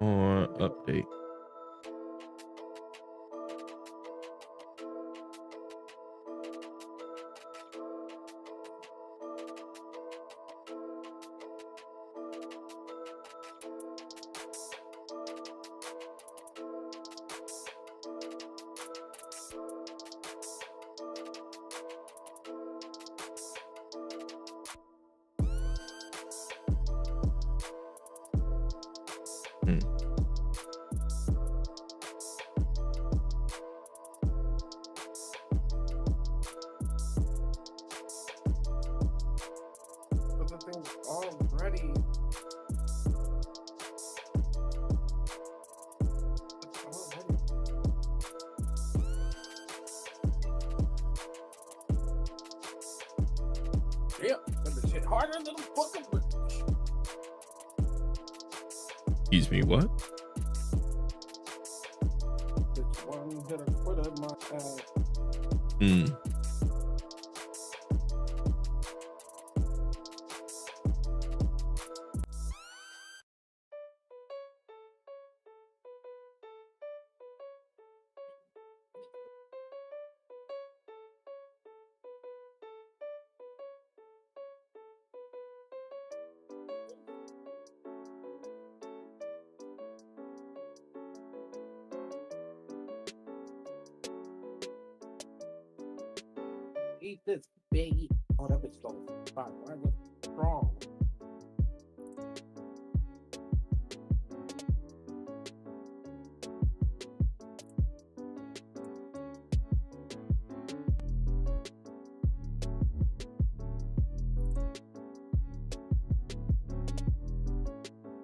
Or update. Excuse me, what? Eat this, baby. Oh, that bitch so fine. Why was it strong?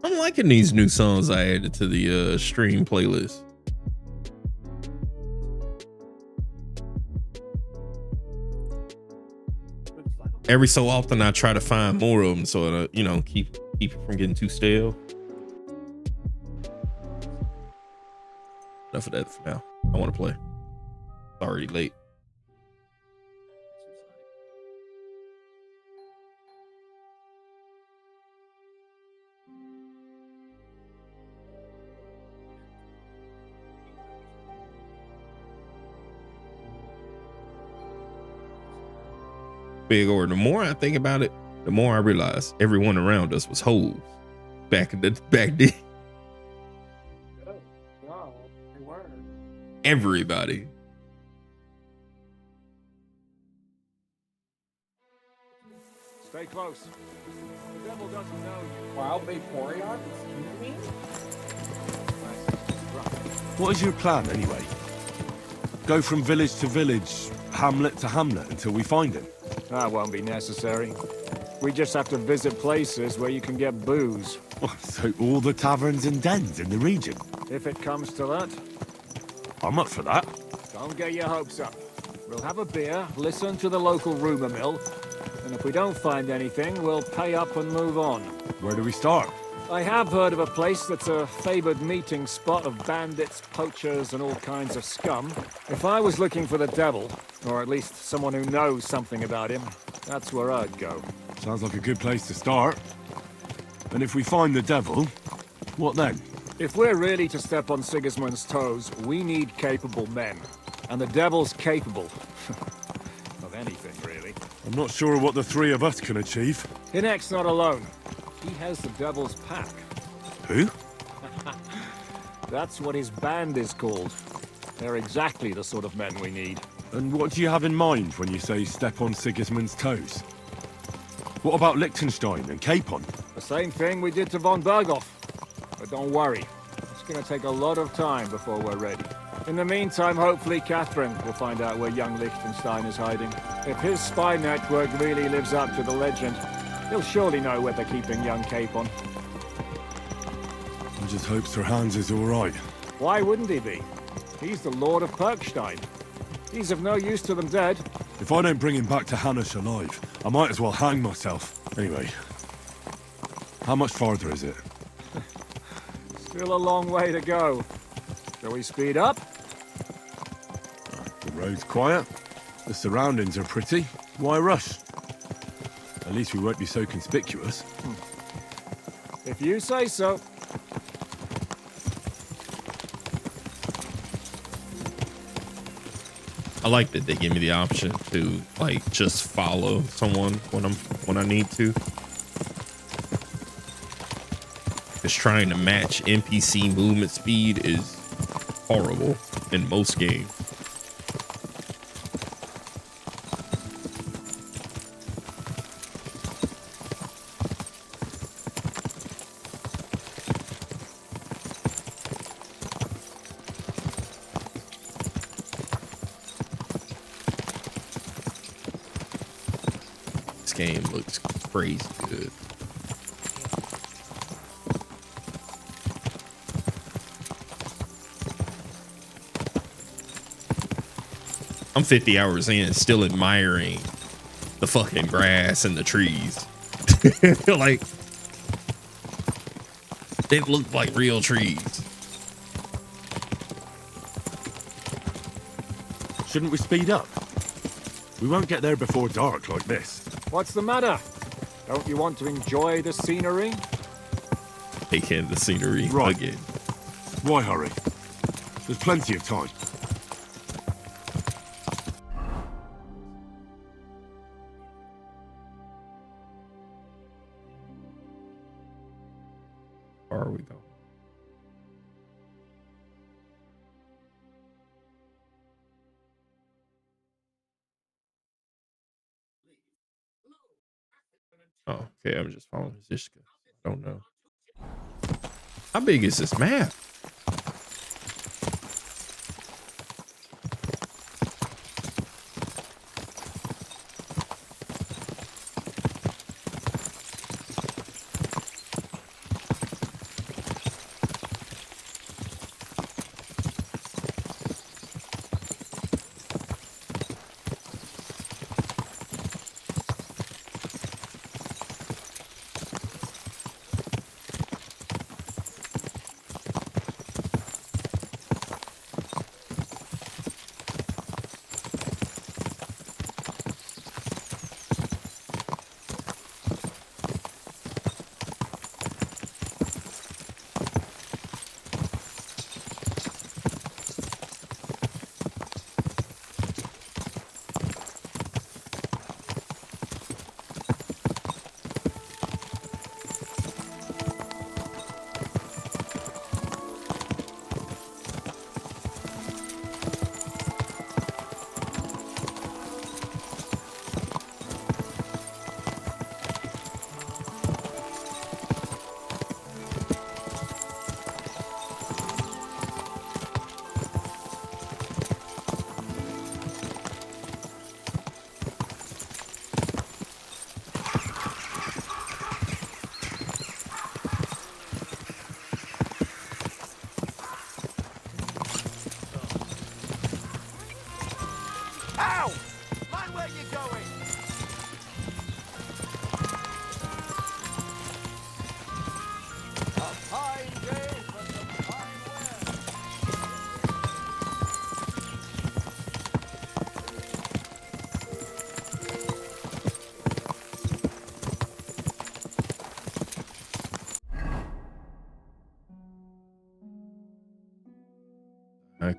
I'm liking these new songs I added to the stream playlist. every so often I try to find more of them so to, you know, keep it from getting too stale. Enough of that for now. I want to play. It's already late. Big, or the more I think about it, the more I realize everyone around us was hoes back then. No, they weren't. Everybody. Stay close. The devil doesn't know you. Wild Vaporeon? Excuse me? What is your plan, anyway? Go from village to village, hamlet to hamlet, until we find him? That won't be necessary. We just have to visit places where you can get booze. Oh, so all the taverns and dens in the region? If it comes to that, I'm up for that. don't get your hopes up. We'll have a beer, listen to the local rumor mill, and if we don't find anything, we'll pay up and move on. Where do we start? I have heard of a place that's a favored meeting spot of bandits, poachers, and all kinds of scum. If I was looking for the devil, or at least someone who knows something about him, that's where I'd go. Sounds like a good place to start. And if we find the devil, what then? If we're really to step on Sigismund's toes, we need capable men. And the devil's capable. Of anything, really. I'm not sure what the three of us can achieve. Hinek's not alone. He has the devil's pack. Who? That's what his band is called. They're exactly the sort of men we need. And what do you have in mind when you say step on Sigismund's toes? What about Liechtenstein and Capon? The same thing we did to von Bergow. But don't worry. It's gonna take a lot of time before we're ready. In the meantime, hopefully Catherine will find out where young Liechtenstein is hiding. If his spy network really lives up to the legend, he'll surely know where they're keeping young Capon. I just hope Sir Hans is all right. Why wouldn't he be? He's the Lord of Perkstein. He's of no use to them dead. If I don't bring him back to Hannish alive, I might as well hang myself. Anyway, how much farther is it? Still a long way to go. Shall we speed up? The road's quiet. The surroundings are pretty. Why rush? At least we won't be so conspicuous. If you say so. I like that they give me the option to like just follow someone when I need to. Just trying to match NPC movement speed is horrible in most games. This game looks crazy good. I'm 50 hours in, still admiring the fucking grass and the trees. Like, they look like real trees. Shouldn't we speed up? We won't get there before dark like this. What's the matter? Don't you want to enjoy the scenery? Take in the scenery Right. again. Why hurry? There's plenty of time. Where are we going? Oh, okay. I'm just following Zishka. I don't know. How big is this map?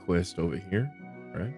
quest over here, right?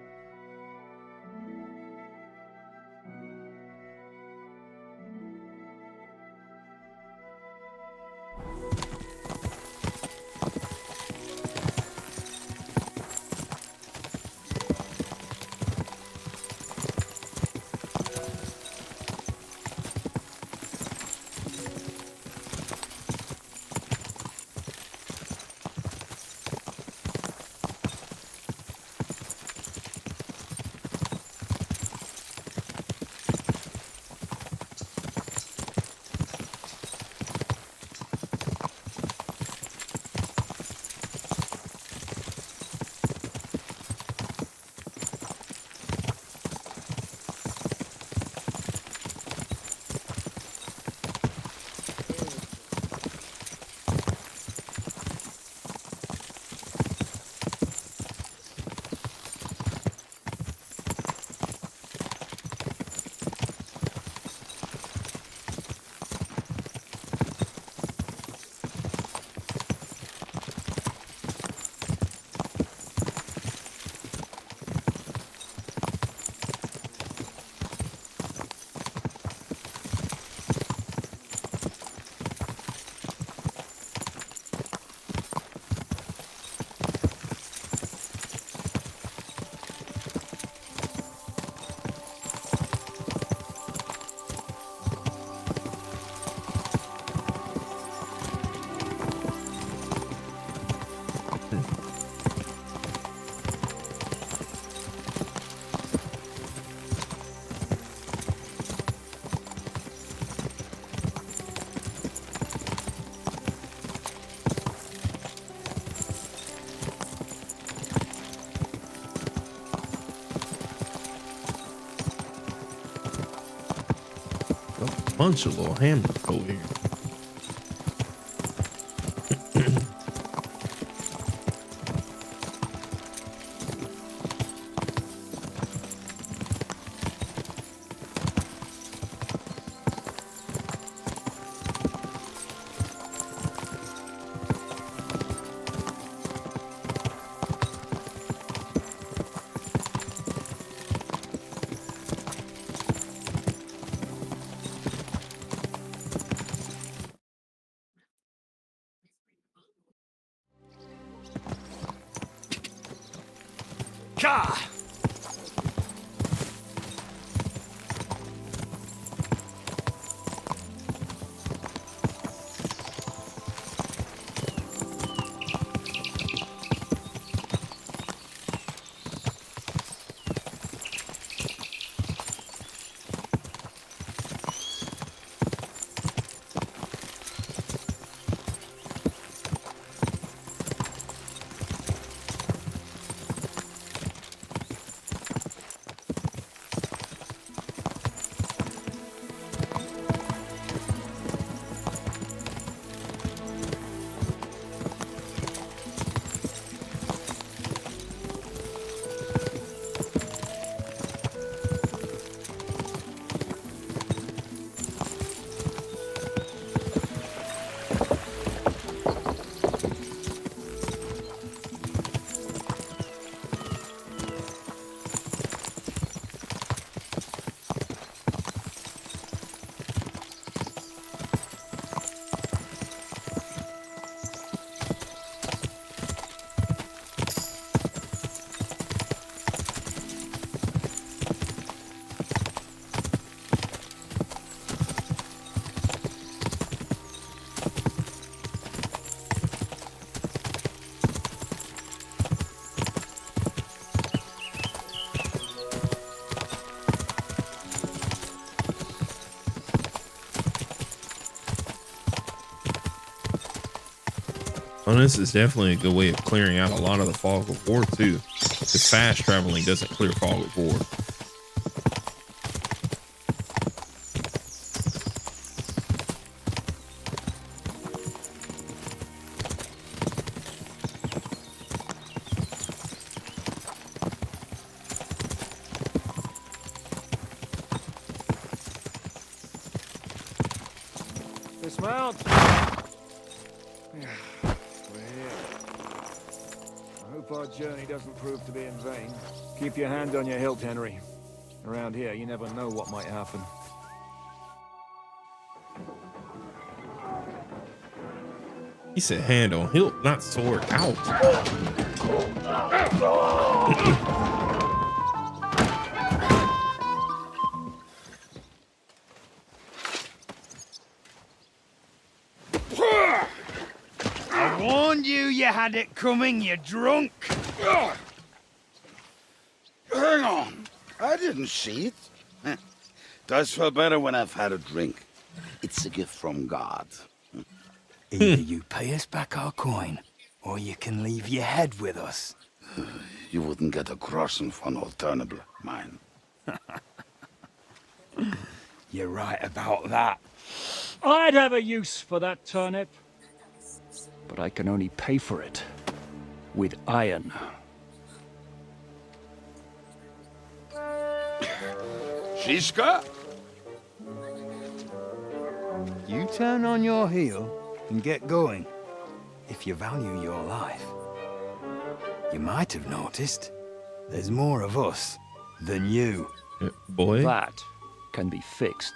A bunch of little hamlets over here. Ka! Oh, this is definitely a good way of clearing out a lot of the fog of war too. Because fast traveling doesn't clear fog of war. Dismount. We're here. I hope our journey doesn't prove to be in vain. Keep your hand on your hilt, Henry. Around here, you never know what might happen. He said hand on hilt, not sword out. I warned you had it coming, you drunk. Hang on. I didn't see it. Does feel better when I've had a drink. It's a gift from God. Either you pay us back our coin, or you can leave your head with us. You wouldn't get a crossing for an alternative, mine. You're right about that. I'd have a use for that turnip. But I can only pay for it with iron. Shiska? You turn on your heel and get going, if you value your life. You might have noticed, there's more of us than you. Boy. That can be fixed.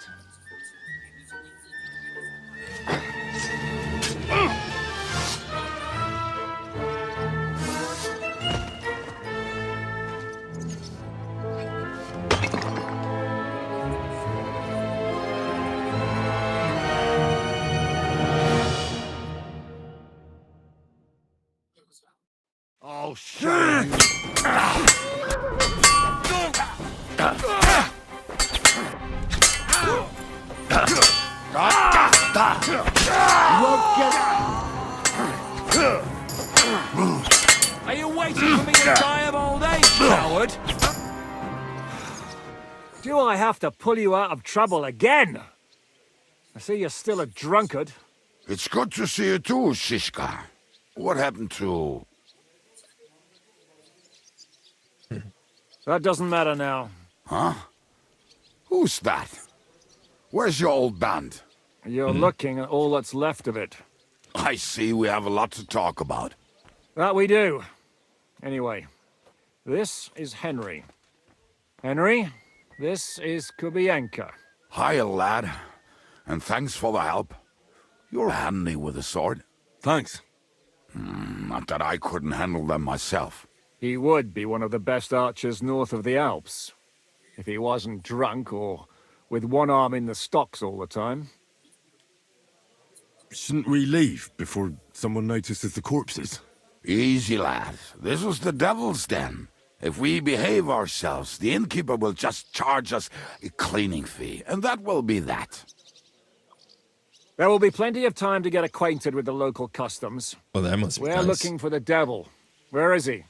Oh, shit! Are you waiting for me to die of old age, coward? Do I have to pull you out of trouble again? I see you're still a drunkard. It's good to see you too, Shiska. What happened to... That doesn't matter now. Huh? Who's that? Where's your old band? You're looking at all that's left of it. I see we have a lot to talk about. That we do. Anyway, this is Henry. Henry, this is Kubienka. Hiya, lad. And thanks for the help. You're handy with a sword. Thanks. Not that I couldn't handle them myself. He would be one of the best archers north of the Alps. If he wasn't drunk or with one arm in the stocks all the time. Shouldn't we leave before someone notices the corpses? Easy, lad. This was the devil's den. If we behave ourselves, the innkeeper will just charge us a cleaning fee, and that will be that. There will be plenty of time to get acquainted with the local customs. Well, that must be We're nice. looking for the devil. Where is he?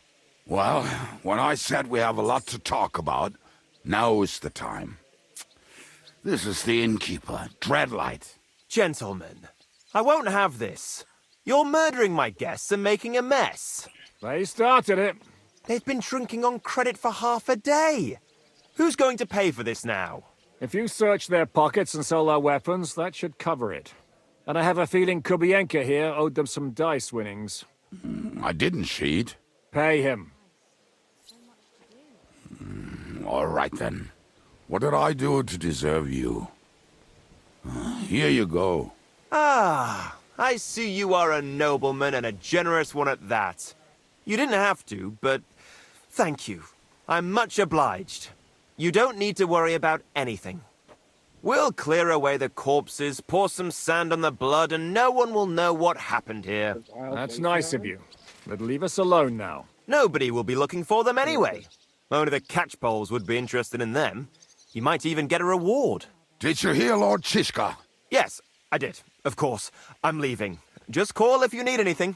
Well, when I said we have a lot to talk about, now is the time. This is the innkeeper, Dreadlight. Gentlemen, I won't have this. You're murdering my guests and making a mess. They started it. They've been drinking on credit for half a day. Who's going to pay for this now? If you search their pockets and sell their weapons, that should cover it. And I have a feeling Kubienka here owed them some dice winnings. I didn't cheat. Pay him. All right, then. What did I do to deserve you? Here you go. Ah, I see you are a nobleman and a generous one at that. You didn't have to, but thank you. I'm much obliged. You don't need to worry about anything. We'll clear away the corpses, pour some sand on the blood, and no one will know what happened here. That's nice of you. But leave us alone now. Nobody will be looking for them anyway. Only the catchpoles would be interested in them. You might even get a reward. Did you hear, Lord Chiska? Yes, I did. Of course. I'm leaving. Just call if you need anything.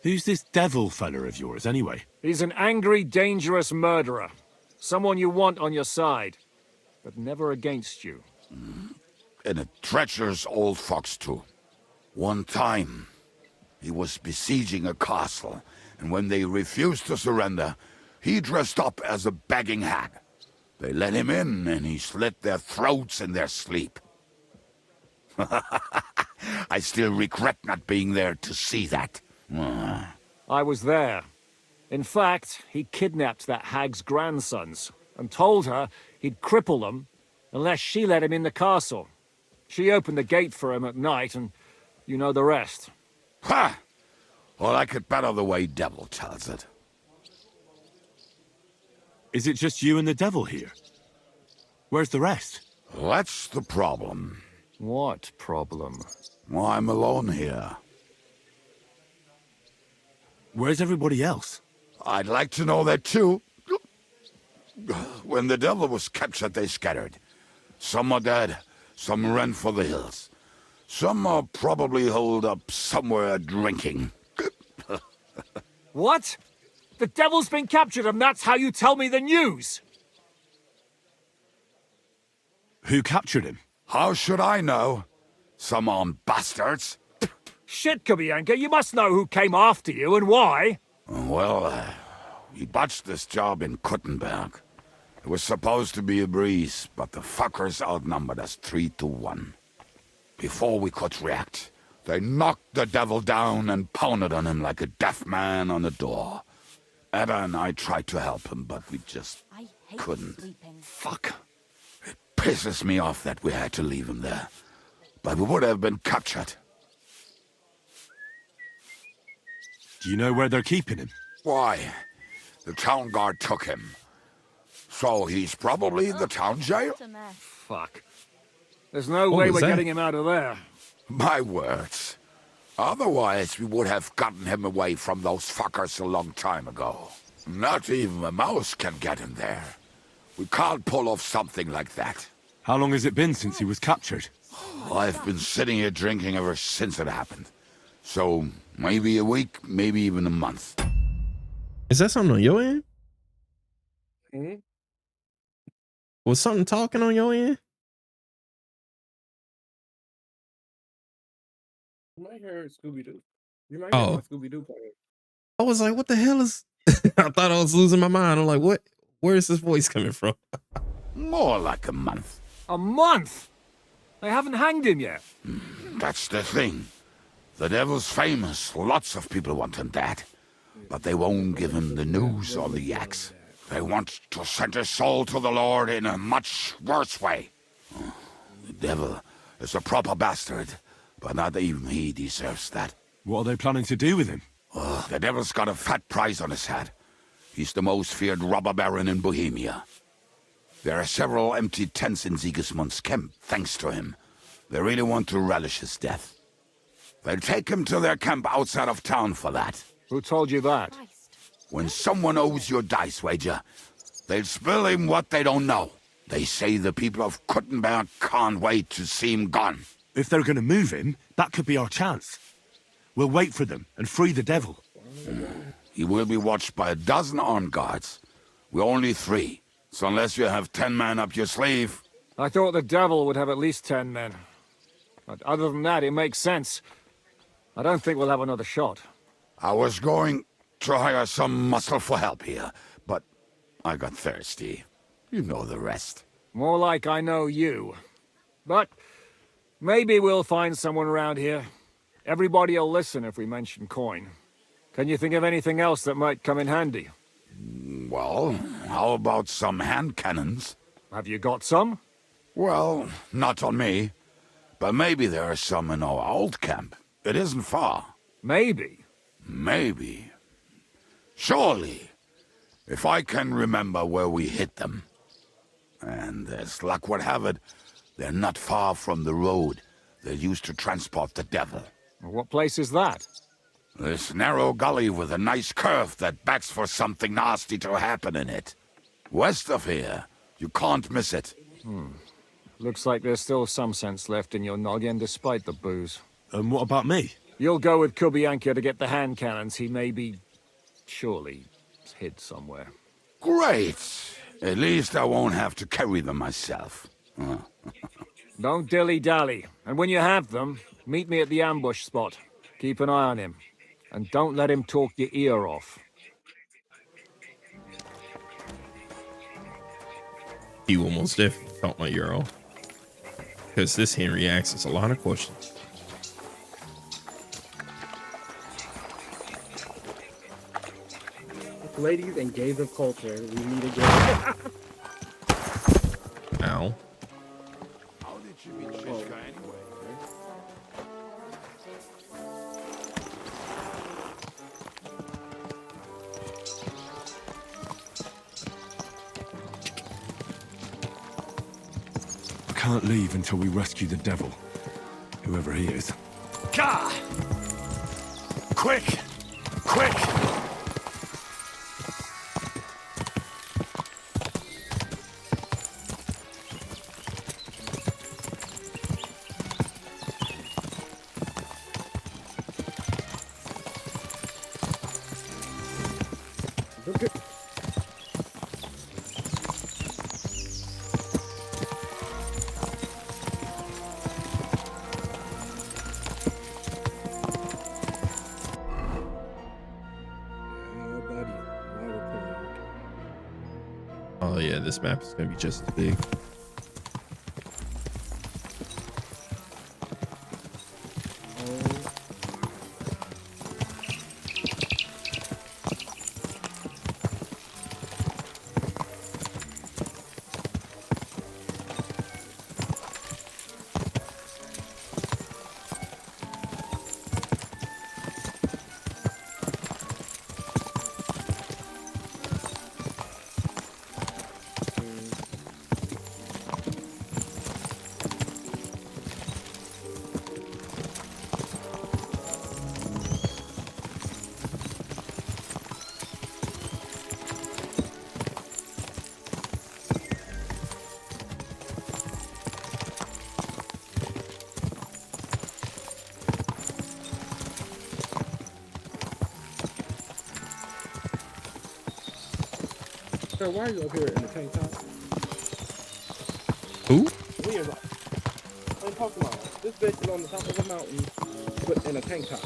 Who's this devil fella of yours, anyway? He's an angry, dangerous murderer. Someone you want on your side, but never against you. And a treacherous old fox, too. One time, he was besieging a castle, and when they refused to surrender, he dressed up as a begging hag. They let him in, and he slit their throats in their sleep. I still regret not being there to see that. I was there. In fact, he kidnapped that hag's grandsons and told her he'd cripple them unless she let him in the castle. She opened the gate for him at night, and you know the rest. Ha! Well, I could better the way Devil tells it. Is it just you and the devil here? Where's the rest? That's the problem. What problem? Well, I'm alone here. Where's everybody else? I'd like to know that too. When the devil was captured, they scattered. Some are dead, some ran for the hills. Some are probably holed up somewhere drinking. What? The devil's been captured and that's how you tell me the news? Who captured him? How should I know? Some armed bastards. Shit, Kuttenberg, you must know who came after you and why. Well, we botched this job in Kuttenberg. It was supposed to be a breeze, but the fuckers outnumbered us 3-1. Before we could react, they knocked the devil down and pounded on him like a deaf man on a door. Ada and I tried to help him, but we just couldn't. Fuck. It pisses me off that we had to leave him there. But we would have been captured. Do you know where they're keeping him? Why? The town guard took him. So he's probably in the town jail? Fuck. There's no What way was we're that? getting him out of there. My words. Otherwise, we would have gotten him away from those fuckers a long time ago. Not even a mouse can get him there. We can't pull off something like that. How long has it been since he was captured? I've been sitting here drinking ever since it happened. So, maybe a week, maybe even a month. Is that something on your end? Hmm? Was something talking on your end? You might hear Scooby-Doo. You might Oh. hear Scooby-Doo playing. I was like, what the hell is... I thought I was losing my mind. I'm like, what? Where is this voice coming from? More like a month. A month? They haven't hanged him yet. That's the thing. The devil's famous. Lots of people want him dead. But they won't give him the news or the axe. They want to send his soul to the Lord in a much worse way. The devil is a proper bastard, but not even he deserves that. What are they planning to do with him? The devil's got a fat price on his head. He's the most feared robber baron in Bohemia. There are several empty tents in Sigismund's camp, thanks to him. They really want to relish his death. They'll take him to their camp outside of town for that. Who told you that? When someone owes you a dice wager, they'll spill him what they don't know. They say the people of Kuttenberg can't wait to see him gone. If they're going to move him, that could be our chance. We'll wait for them and free the devil. He will be watched by a dozen armed guards. We're only 3, so unless you have 10 men up your sleeve... I thought the devil would have at least 10 men. But other than that, it makes sense. I don't think we'll have another shot. I was going to hire some muscle for help here, but I got thirsty. You know the rest. More like I know you. But maybe we'll find someone around here. Everybody'll listen if we mention coin. Can you think of anything else that might come in handy? Well, how about some hand cannons? Have you got some? Well, not on me. But maybe there are some in our old camp. It isn't far. Maybe. Maybe. Surely. If I can remember where we hid them. And as luck would have it, they're not far from the road they used to transport the devil. What place is that? This narrow gully with a nice curve that backs for something nasty to happen in it. West of here. You can't miss it. Looks like there's still some sense left in your noggin despite the booze. And what about me? You'll go with Kuttenberg to get the hand cannons. He may be... surely hid somewhere. Great. At least I won't have to carry them myself. Don't dilly-dally. And when you have them, meet me at the ambush spot. Keep an eye on him. And don't let him talk your ear off. He will most definitely talk my ear off. because this Henry asks us a lot of questions. Ladies and gays of culture, we need to get. Ow. How did you meet Shishka anyway? I can't leave until we rescue the devil, whoever he is. Gah! Quick! Quick! Oh yeah, this map is gonna be just as big. So why are you up here in the tank top? Who? We are like, I'm talking about this bitch is on the top of a mountain, but in a tank top.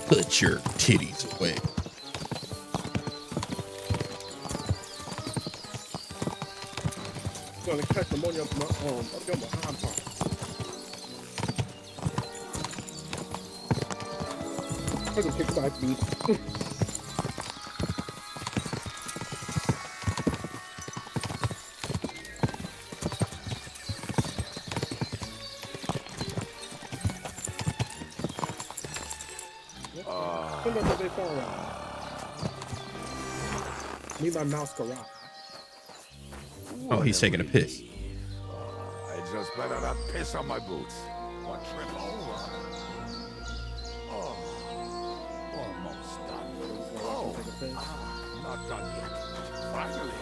Put your titties away. Gonna catch the money up my up your behind part. I'm gonna kick my feet. Need my mouse garage. Oh, he's taking a piss. I just better not piss on my boots. Or trip over. Oh, almost done. Oh, not done yet. Finally.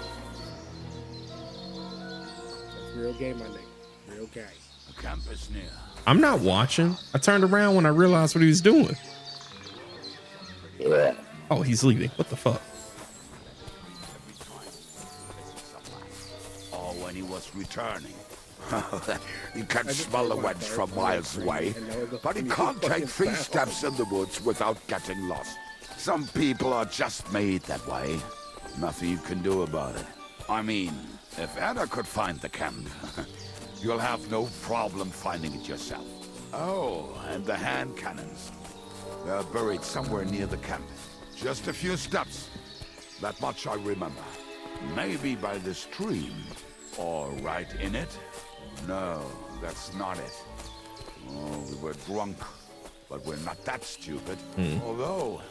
That's real gay, my nigga. Real gay. The camp is near. I'm not watching. I turned around when I realized what he was doing. Oh, he's leaving. What the fuck? Or when he was returning. You can smell the wench from miles away, but he can't take 3 steps in the woods without getting lost. Some people are just made that way. Nothing you can do about it. I mean, if Anna could find the camp, you'll have no problem finding it yourself. Oh, and the hand cannons. They're buried somewhere near the camp. Just a few steps. That much I remember. Maybe by the stream. Or right in it? No, that's not it. Oh, we were drunk. But we're not that stupid. Although,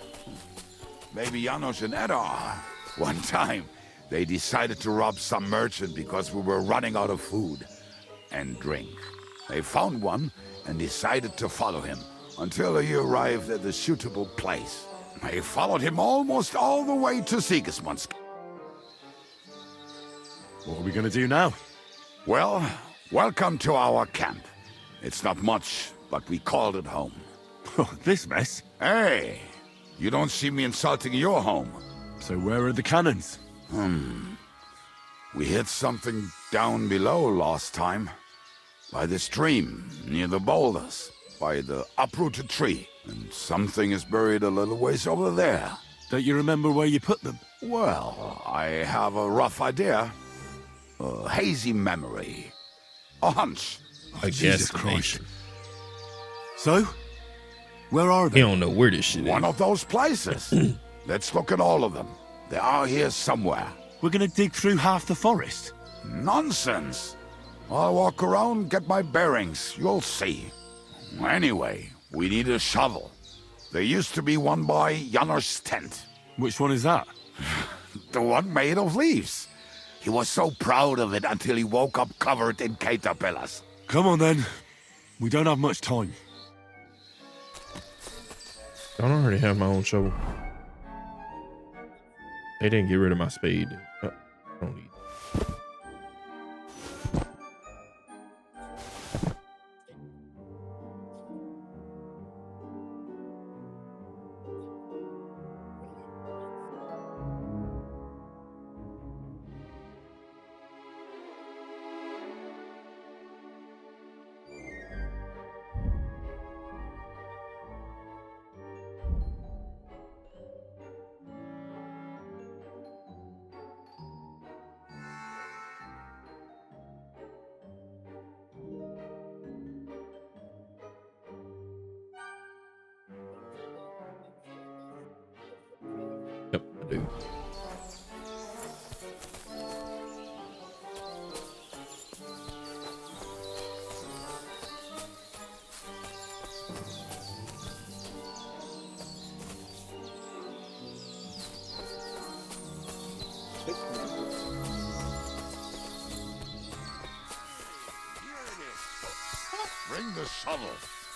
maybe Janos and Ed are. One time, they decided to rob some merchant because we were running out of food and drink. They found one and decided to follow him until he arrived at a suitable place. They followed him almost all the way to Sigismund's. What are we gonna do now? Well, welcome to our camp. It's not much, but we called it home. Oh, this mess? Hey, you don't see me insulting your home. So where are the cannons? We hit something down below last time. By the stream, near the boulders, by the uprooted tree. And something is buried a little ways over there. Don't you remember where you put them? Well, I have a rough idea. A hazy memory. A hunch. I Jesus guess. Christ. So? Where are He they? don't know where this shit One is. of those places. Let's look at all of them. They are here somewhere. We're gonna dig through half the forest. Nonsense. I'll walk around, get my bearings. You'll see. Anyway, we need a shovel. There used to be one by Janner's tent. Which one is that? The one made of leaves. He was so proud of it until he woke up covered in caterpillars. Come on then. We don't have much time. I don't already have my own shovel. They didn't get rid of my spade. I don't need. Yep, I do. Bring the shovel.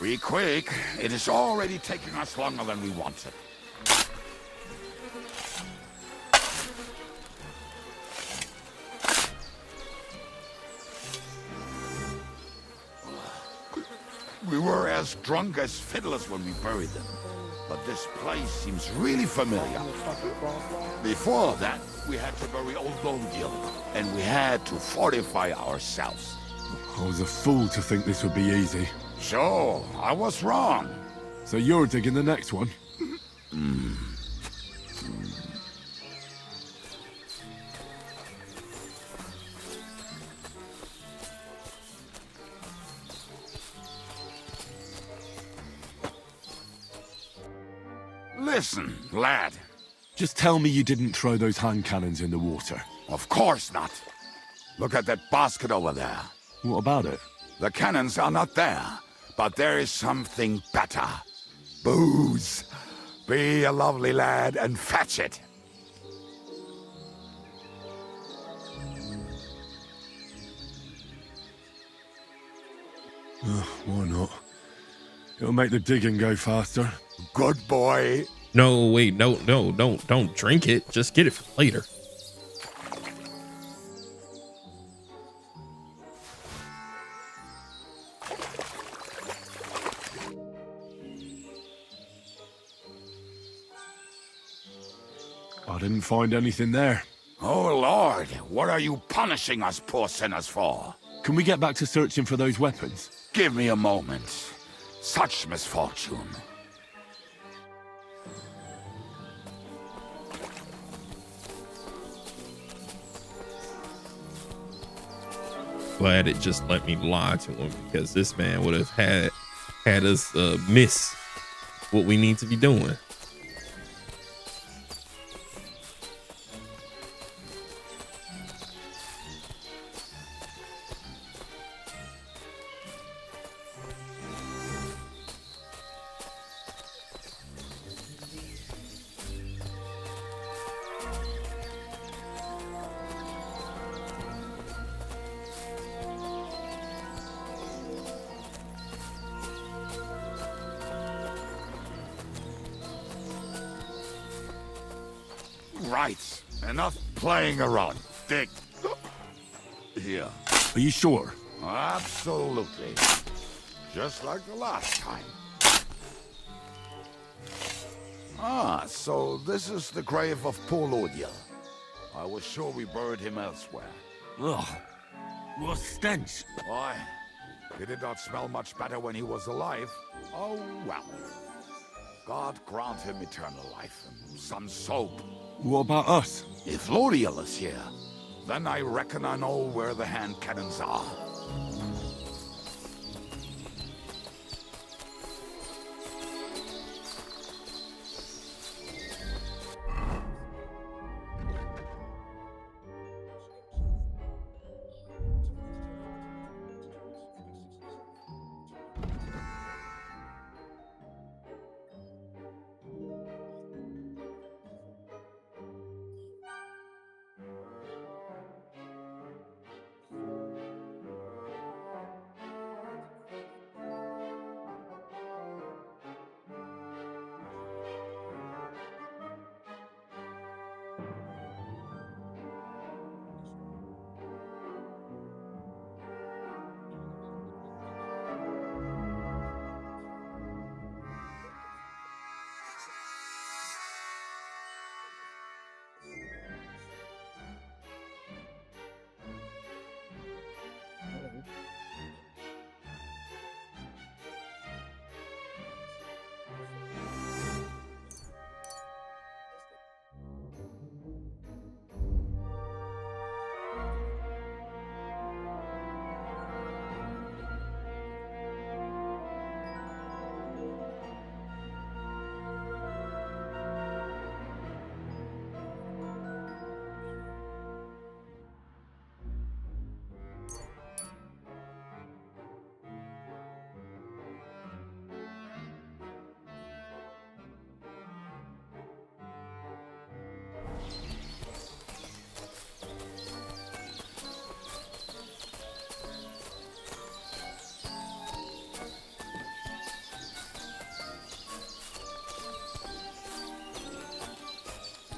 Be quick. It is already taking us longer than we wanted. We were as drunk as fiddlers when we buried them. But this place seems really familiar. Before that, we had to bury old Longil, and we had to fortify ourselves. I was a fool to think this would be easy. So, I was wrong. So you're digging the next one? Listen, lad. Just tell me you didn't throw those hand cannons in the water. Of course not. Look at that basket over there. What about it? The cannons are not there, but there is something better. Booze. Be a lovely lad and fetch it. Why not? It'll make the digging go faster. Good boy. No, wait, no, don't drink it. Just get it for later. I didn't find anything there. Oh, Lord. What are you punishing us poor sinners for? Can we get back to searching for those weapons? Give me a moment. Such misfortune. Glad it just let me lie to him, because this man would have had us miss what we need to be doing. Right. Enough playing around. Dig. Here. Are you sure? Absolutely. Just like the last time. Ah, so this is the grave of poor Lodiel. I was sure we buried him elsewhere. Ugh. What stench. Why? He did not smell much better when he was alive. Oh, well. God grant him eternal life and some soap. What about us? If Lodiel is here, then I reckon I know where the hand cannons are.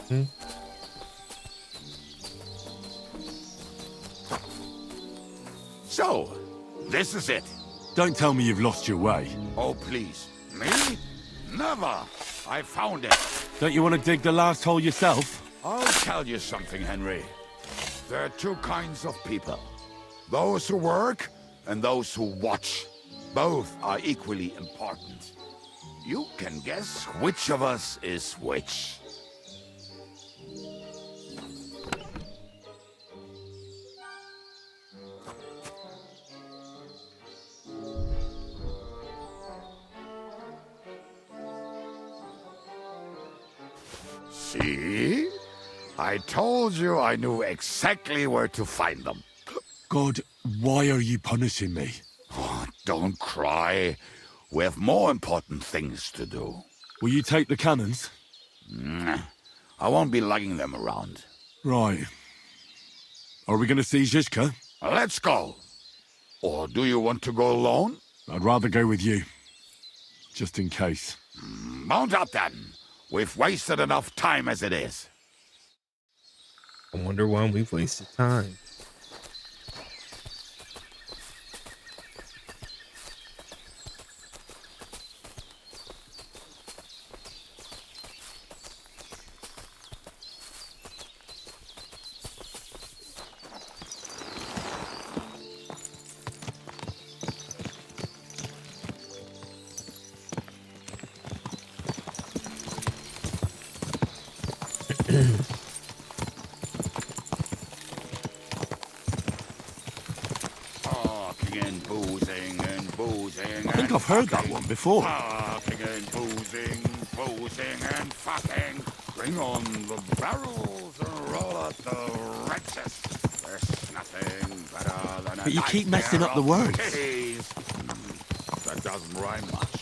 Hmm? So, this is it. Don't tell me you've lost your way. Oh, please. Me? Never. I found it. Don't you want to dig the last hole yourself? I'll tell you something, Henry. There are two kinds of people. Those who work and those who watch. Both are equally important. You can guess which of us is which. See? I told you I knew exactly where to find them. God, why are you punishing me? Oh, don't cry. We have more important things to do. Will you take the cannons? I won't be lugging them around. Right. Are we going to see Zizka? Let's go. Or do you want to go alone? I'd rather go with you. Just in case. Mount up then. We've wasted enough time as it is. I wonder why we've wasted time. Talking and boozing and boozing. I think I've heard that one before. Talking and boozing, boozing and fucking. Bring on the barrels and roll out the wretches. There's nothing better than a But you keep nice messing pair up the of words. titties. That doesn't rhyme much.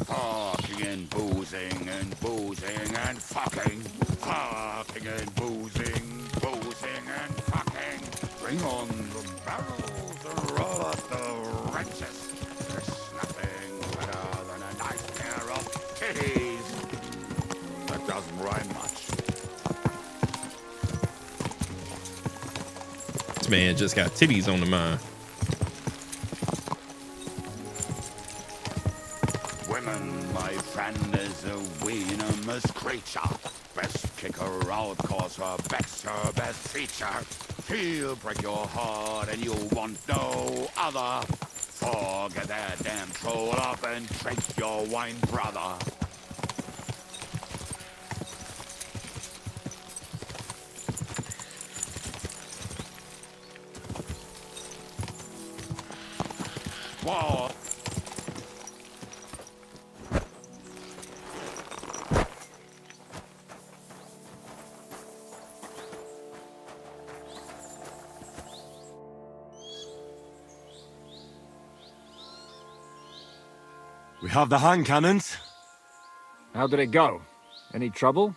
Talking and boozing and fucking. Talking and boozing and fucking. Bring on the barrels and roll out the wretches. There's nothing better than a nice pair of titties. That doesn't rhyme much. This man just got titties on the mind. Women, my friend, is a venomous creature. Best kick her out, cause her back's her best feature. She'll break your heart and you want no other. Forget that damn troll up and drink your wine, brother. Whoa. We have the hand cannons. How did it go? Any trouble?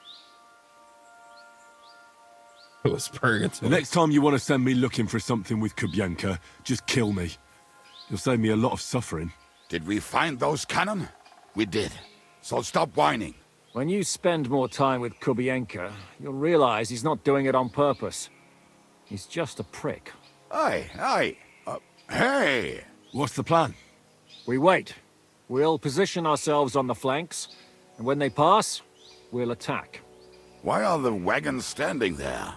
It was The purgatory. next time you want to send me looking for something with Kubyenka, just kill me. You'll save me a lot of suffering. Did we find those cannon? We did. So stop whining. When you spend more time with Kubienka, you'll realize he's not doing it on purpose. He's just a prick. Hey. What's the plan? We wait. We'll position ourselves on the flanks, and when they pass, we'll attack. Why are the wagons standing there?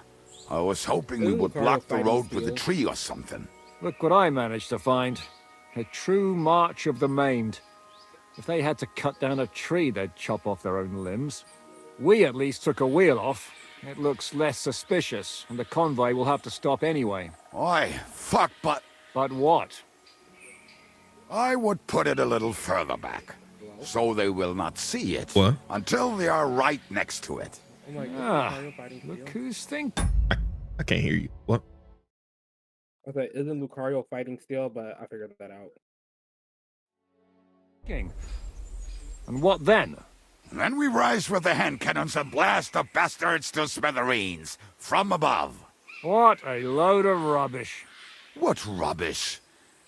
I was hoping we Ooh, would Carl block the fighting road with a steel. tree or something. Look what I managed to find. A true march of the maimed. If they had to cut down a tree, they'd chop off their own limbs. We at least took a wheel off. It looks less suspicious, and the convoy will have to stop anyway. Oi, fuck, but But what? I would put it a little further back, so they will not see it What? until they are right next to it. Oh my god, Ah, Lucario fighting look steel? who's think. I can't hear you. What? I was like, isn't Lucario fighting steel? But I figured that out. And what then? Then we rise with the hand cannons and blast the bastards to smithereens from above. What a load of rubbish. What rubbish!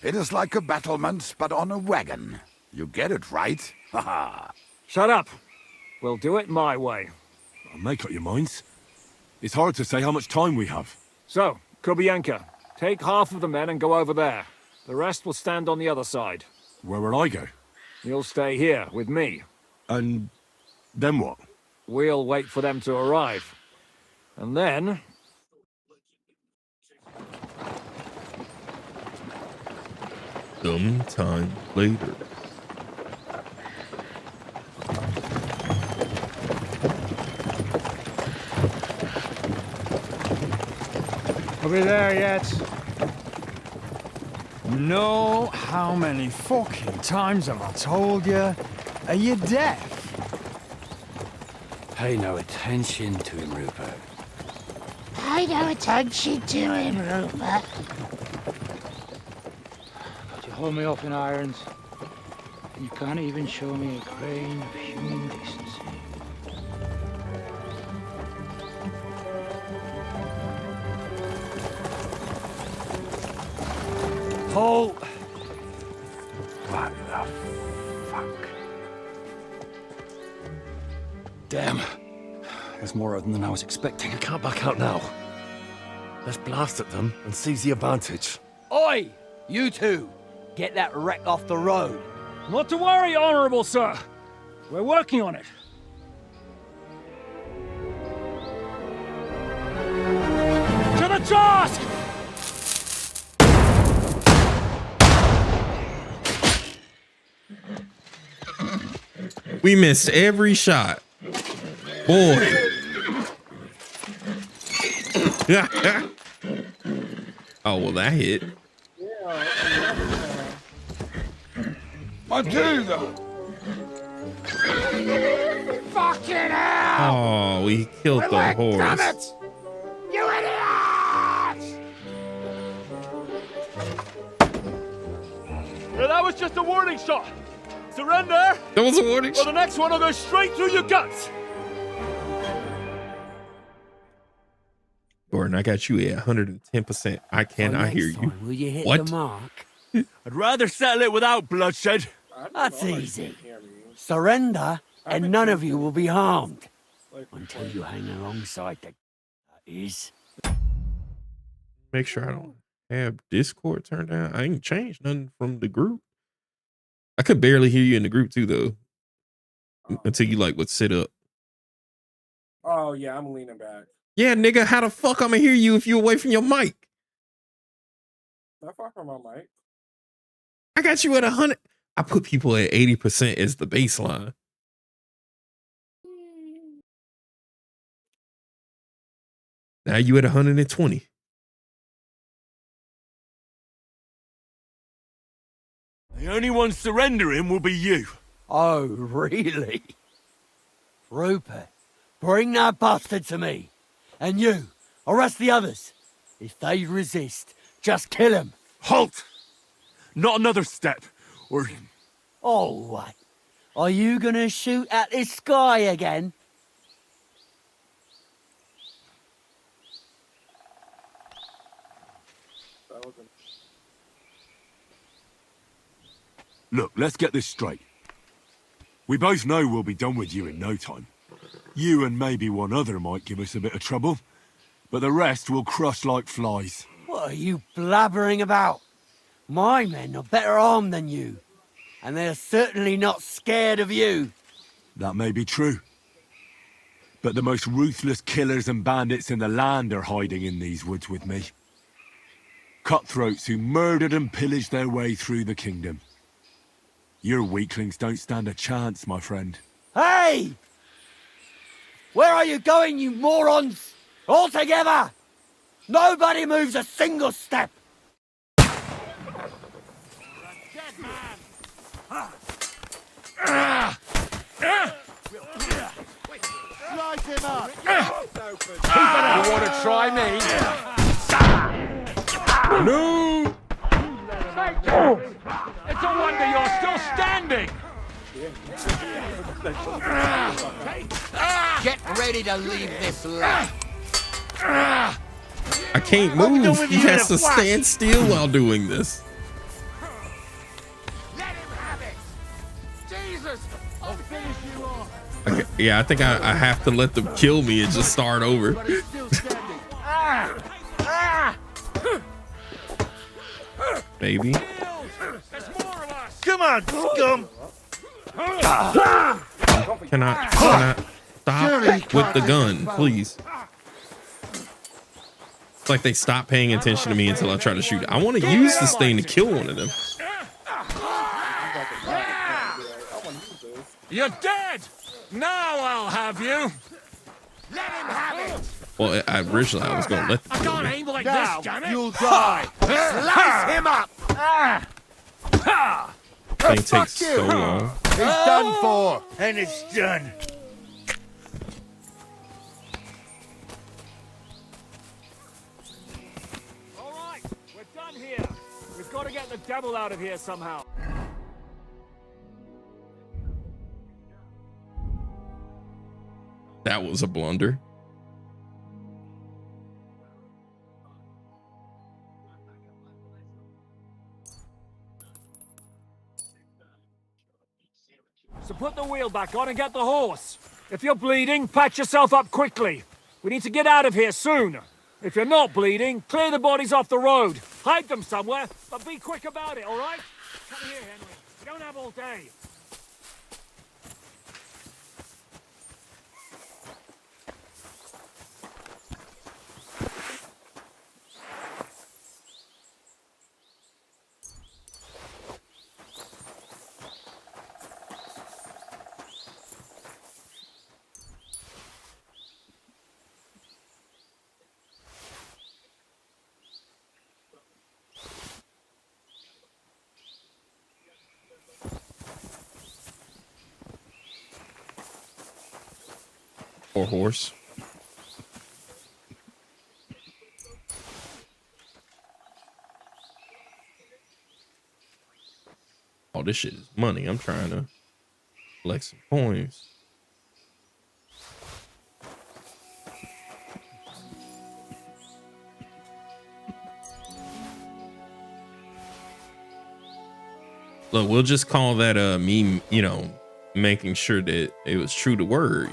It is like a battlement, but on a wagon. You get it right? Haha. Shut up! We'll do it my way. Make up your minds. It's hard to say how much time we have. So, Kubienka, take half of the men and go over there. The rest will stand on the other side. Where will I go? You'll stay here with me. And then what? We'll wait for them to arrive. And then... Sometime later. Are we there yet? No, how many fucking times have I told you? Are you deaf? Pay no attention to him, Rupert. Pay no attention to him, Rupert. But you hold me up in irons, and you can't even show me a grain of human decency. Halt! What the fuck? Damn. There's more of them than I was expecting. We can't back out now. Let's blast at them and seize the advantage. Oi! You two! Get that wreck off the road. Not to worry, Honorable Sir. We're working on it. To the task! We missed every shot. Boy. Oh, well, that hit. Matilda! Fucking hell! Oh, we killed the Damn horse. it! You idiots! That was just a warning shot. Surrender, That was a warning. or the next one will go straight through your guts. Gordon, I got you at 110%. I cannot hear you. Will you hit What? the mark? I'd rather settle it without bloodshed. That's easy. Surrender, and none of you will be harmed. Until you hang alongside the... That is. Make sure I don't have Discord turned down. I ain't changed nothing from the group. I could barely hear you in the group too, though. Until you like would sit up. Oh yeah, I'm leaning back. Yeah, nigga, how the fuck I'ma hear you if you away from your mic? Not far from my mic. I got you at 100. I put people at 80% as the baseline. Now you at 120. The only one surrendering will be you. Oh, really? Rupert, bring that bastard to me. And you, arrest the others. If they resist, just kill them. Halt! Not another step, or... Oh, what? Are you gonna shoot at this sky again? Look, let's get this straight. We both know we'll be done with you in no time. You and maybe one other might give us a bit of trouble, but the rest will crush like flies. What are you blabbering about? My men are better armed than you, and they're certainly not scared of you. That may be true. But the most ruthless killers and bandits in the land are hiding in these woods with me. Cutthroats who murdered and pillaged their way through the kingdom. Your weaklings don't stand a chance, my friend. Hey! Where are you going, you morons? All together! Nobody moves a single step! Light him up! You want to try me? No! It's a wonder you're still standing! Get ready to leave this life. I can't move. He has to stand still while doing this. Let him have it! Jesus! I'll finish you off! Okay, yeah, I think I have to let them kill me and just start over. But he's still standing. Ah! Ah! Maybe. There's more of us! Come on, scum! Can I stop with the gun, please? It's like they stop paying attention to me until I try to shoot. I want to use this thing to kill one of them. You're dead! Now I'll have you! Let him have it! Well, originally I was going to let them I kill can't me. aim like this, damn it! You'll die! Slice him up! Thing takes so long. He's done for, and it's done. All right, we're done here. We've got to get the devil out of here somehow. That was a blunder. So put the wheel back on and get the horse. If you're bleeding, patch yourself up quickly. We need to get out of here soon. If you're not bleeding, clear the bodies off the road. Hide them somewhere, but be quick about it, all right? Come here, Henry. We don't have all day. Or horse. Oh, this shit is money. I'm trying to collect some coins. Look, we'll just call that me, making sure that it was true to word,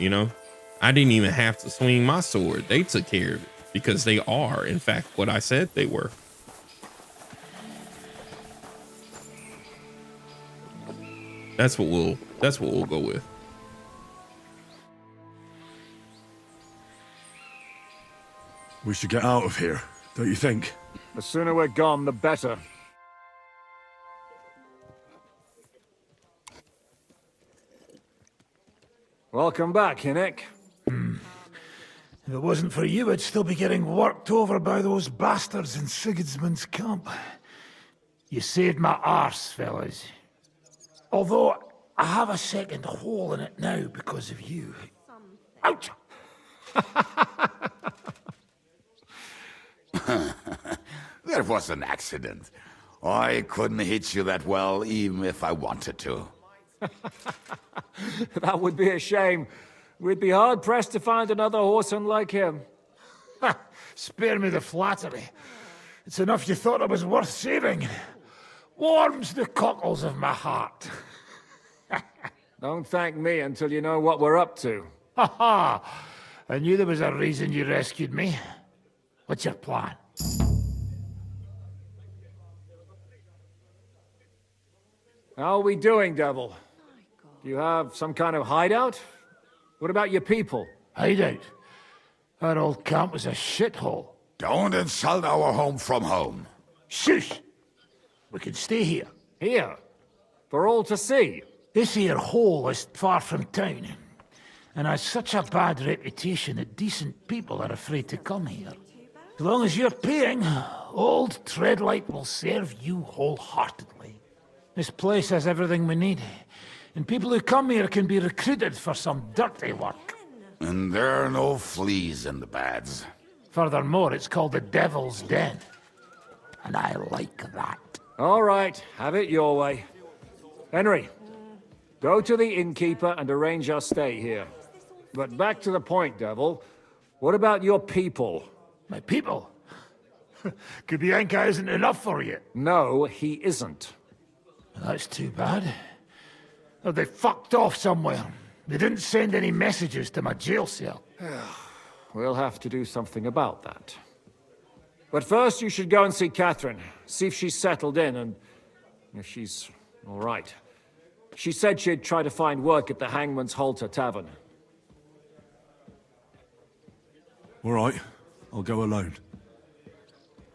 I didn't even have to swing my sword. They took care of it because they are, in fact, what I said they were. That's what we'll go with. We should get out of here, don't you think? The sooner we're gone, the better. Welcome back, Hinnick. If it wasn't for you, I'd still be getting worked over by those bastards in Sigismund's camp. You saved my arse, fellas. Although, I have a second hole in it now because of you. Ouch! That was an accident. I couldn't hit you that well, even if I wanted to. That would be a shame. We'd be hard-pressed to find another horseman like him. Spare me the flattery. It's enough you thought I was worth saving. Warms the cockles of my heart. Don't thank me until you know what we're up to. Ha ha! I knew there was a reason you rescued me. What's your plan? How are we doing, Devil? Do you have some kind of hideout? What about your people? Hideout? Our old camp was a shithole. Don't insult our home from home. Shush! We can stay here. Here? For all to see? This here hole is far from town, and has such a bad reputation that decent people are afraid to come here. As long as you're paying, old Treadlight will serve you wholeheartedly. This place has everything we need, and people who come here can be recruited for some dirty work. And there are no fleas in the beds. Furthermore, it's called the Devil's Den, and I like that. All right, have it your way. Henry, go to the innkeeper and arrange our stay here. But back to the point, Devil. What about your people? My people? Kubienka isn't enough for you. No, he isn't. That's too bad. Oh, they fucked off somewhere. They didn't send any messages to my jail cell. We'll have to do something about that. But first, you should go and see Catherine. See if she's settled in and if she's all right. She said she'd try to find work at the Hangman's Halter Tavern. All right, I'll go alone.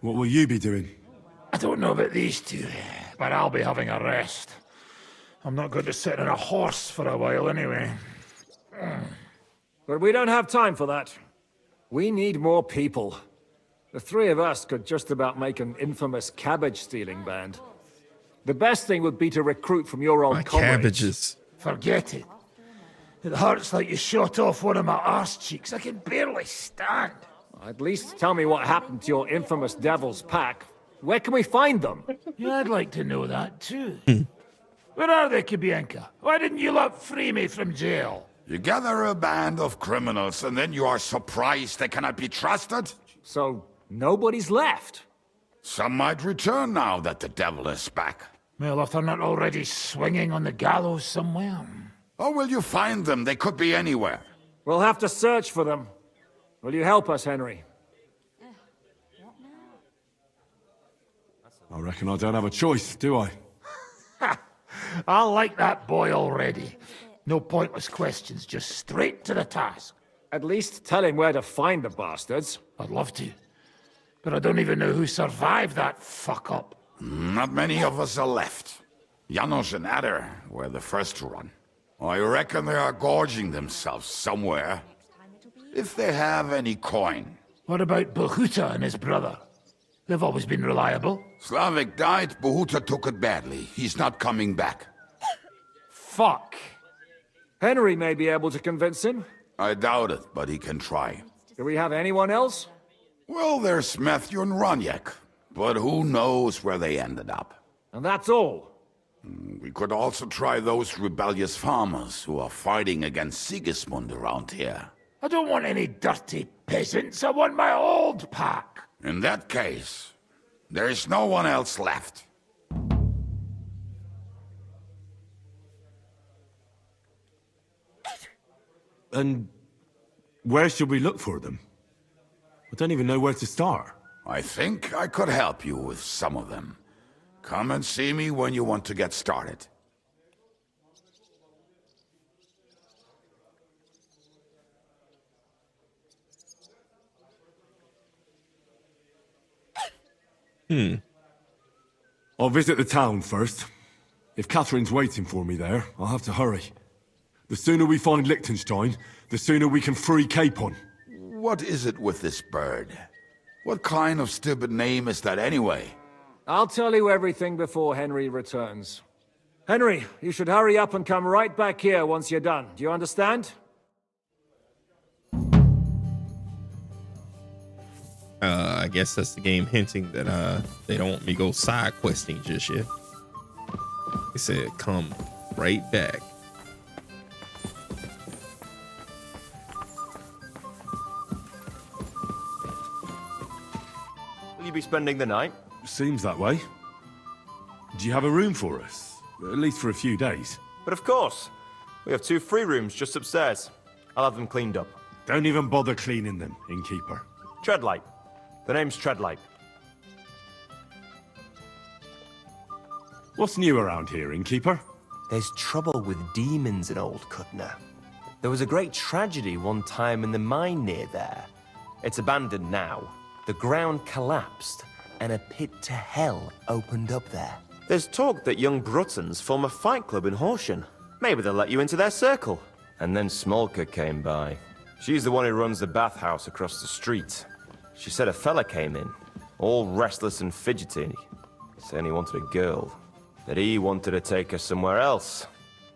What will you be doing? I don't know about these two, but I'll be having a rest. I'm not going to sit on a horse for a while anyway. But we don't have time for that. We need more people. The three of us could just about make an infamous cabbage-stealing band. The best thing would be to recruit from your old My comrades. cabbages. Forget it. It hurts like you shot off one of my arse cheeks. I can barely stand. At least tell me what happened to your infamous Devil's Pack. Where can we find them? Yeah, I'd like to know that too. Where are they, Kubienka? Why didn't you lot free me from jail? You gather a band of criminals and then you are surprised they cannot be trusted? So, nobody's left. Some might return now that the devil is back. Well, if they're not already swinging on the gallows somewhere. Or will you find them? They could be anywhere. We'll have to search for them. Will you help us, Henry? I reckon I don't have a choice, do I? I like that boy already. No pointless questions, just straight to the task. At least tell him where to find the bastards. I'd love to. But I don't even know who survived that fuck-up. Not many of us are left. Janos and Adder were the first to run. I reckon they are gorging themselves somewhere. If they have any coin. What about Behuta and his brother? They've always been reliable. Slavik died, Behuta took it badly. He's not coming back. Fuck. Henry may be able to convince him. I doubt it, but he can try. Do we have anyone else? Well, there's Matthew and Roniek, but who knows where they ended up. And that's all. We could also try those rebellious farmers who are fighting against Sigismund around here. I don't want any dirty peasants. I want my old pack. In that case, there is no one else left. And where should we look for them? I don't even know where to start. I think I could help you with some of them. Come and see me when you want to get started. I'll visit the town first. If Catherine's waiting for me there, I'll have to hurry. The sooner we find Liechtenstein, the sooner we can free Capon. What is it with this bird? What kind of stupid name is that anyway? I'll tell you everything before Henry returns. Henry, you should hurry up and come right back here once you're done. Do you understand? I guess that's the game hinting that they don't want me to go side questing just yet. They said come right back. Will you be spending the night? Seems that way. Do you have a room for us? At least for a few days. But of course. We have 2 free rooms just upstairs. I'll have them cleaned up. Don't even bother cleaning them, innkeeper. Treadlight. The name's Treadlight. What's new around here, innkeeper? There's trouble with demons in Old Kutna. There was a great tragedy one time in the mine near there. It's abandoned now. The ground collapsed, and a pit to hell opened up there. There's talk that young Bruttons form a fight club in Horsham. Maybe they'll let you into their circle. And then Smolka came by. She's the one who runs the bathhouse across the street. She said a fella came in, all restless and fidgety, saying he wanted a girl. That he wanted to take her somewhere else,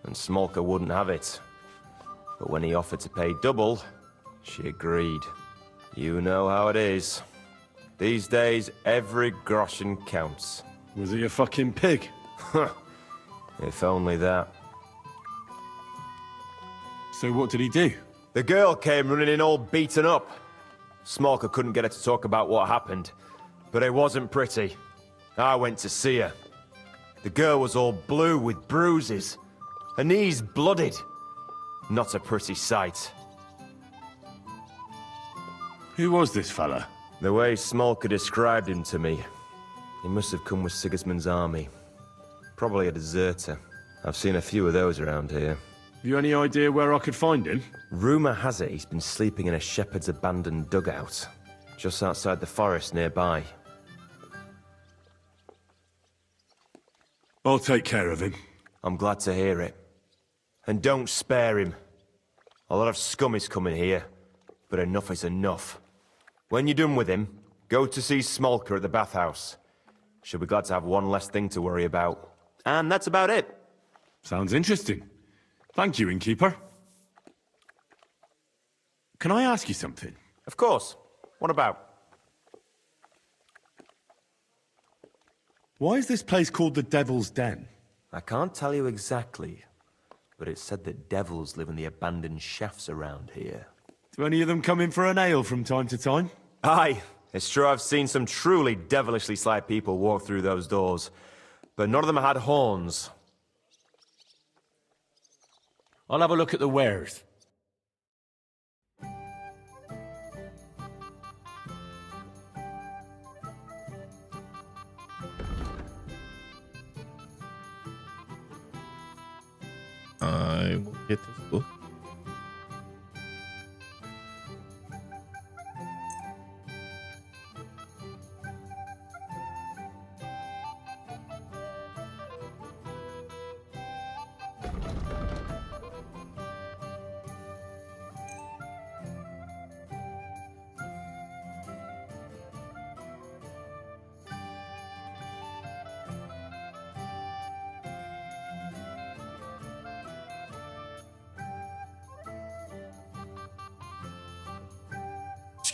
and Smolka wouldn't have it. But when he offered to pay double, she agreed. You know how it is. These days, every groschen counts. Was he a fucking pig? If only that. So what did he do? The girl came running in all beaten up. Smolka couldn't get her to talk about what happened. but it wasn't pretty. I went to see her. The girl was all blue with bruises. Her knees blooded. Not a pretty sight. Who was this fella? The way Smolka described him to me, he must have come with Sigismund's army. Probably a deserter. I've seen a few of those around here. Have you any idea where I could find him? Rumour has it he's been sleeping in a shepherd's abandoned dugout, just outside the forest nearby. I'll take care of him. I'm glad to hear it. And don't spare him. A lot of scum is coming here, but enough is enough. When you're done with him, go to see Smolka at the bathhouse. She'll be glad to have one less thing to worry about. And that's about it. Sounds interesting. Thank you, innkeeper. Can I ask you something? Of course. What about? Why is this place called the Devil's Den? I can't tell you exactly, but it's said that devils live in the abandoned shafts around here. Do any of them come in for an ale from time to time? Aye, it's true I've seen some truly devilishly sly people walk through those doors, but none of them had horns. I'll have a look at the wares. I will get this book.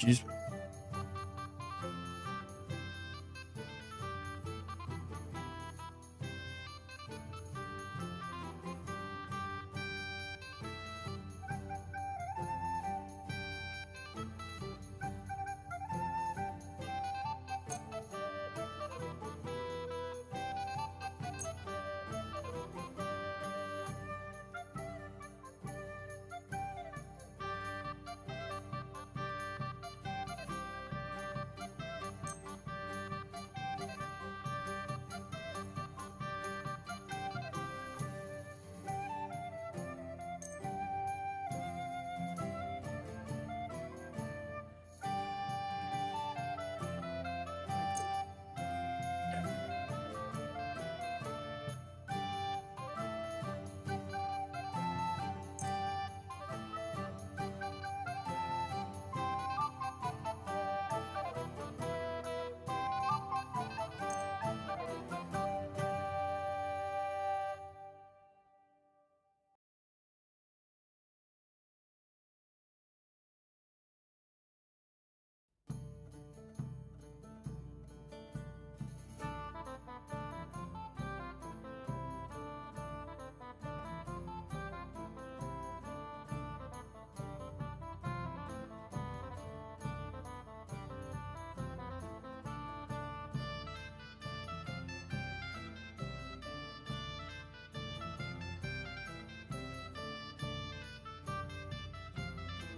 Excuse me.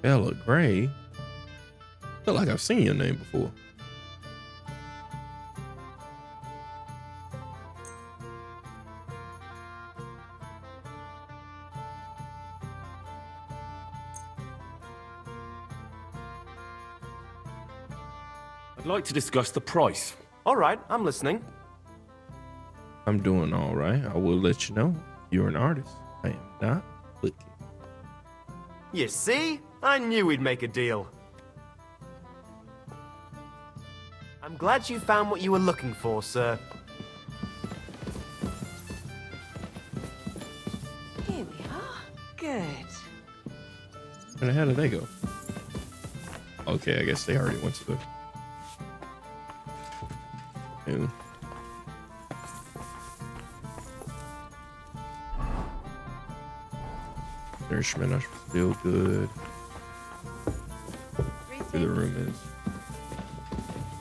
Bella Gray. Feel like I've seen your name before. I'd like to discuss the price. All right, I'm listening. I'm doing all right. I will let you know. You're an artist. I am not looking. You see? I knew we'd make a deal. I'm glad you found what you were looking for, sir. Here we are. Good. Where the hell did they go? Okay, I guess they already went to the... And... nourishment are still good. Where the room is.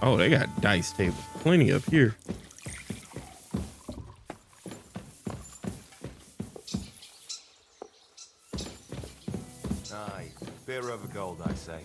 Oh, they got dice tables. Plenty up here. Aye, beer over gold, I say.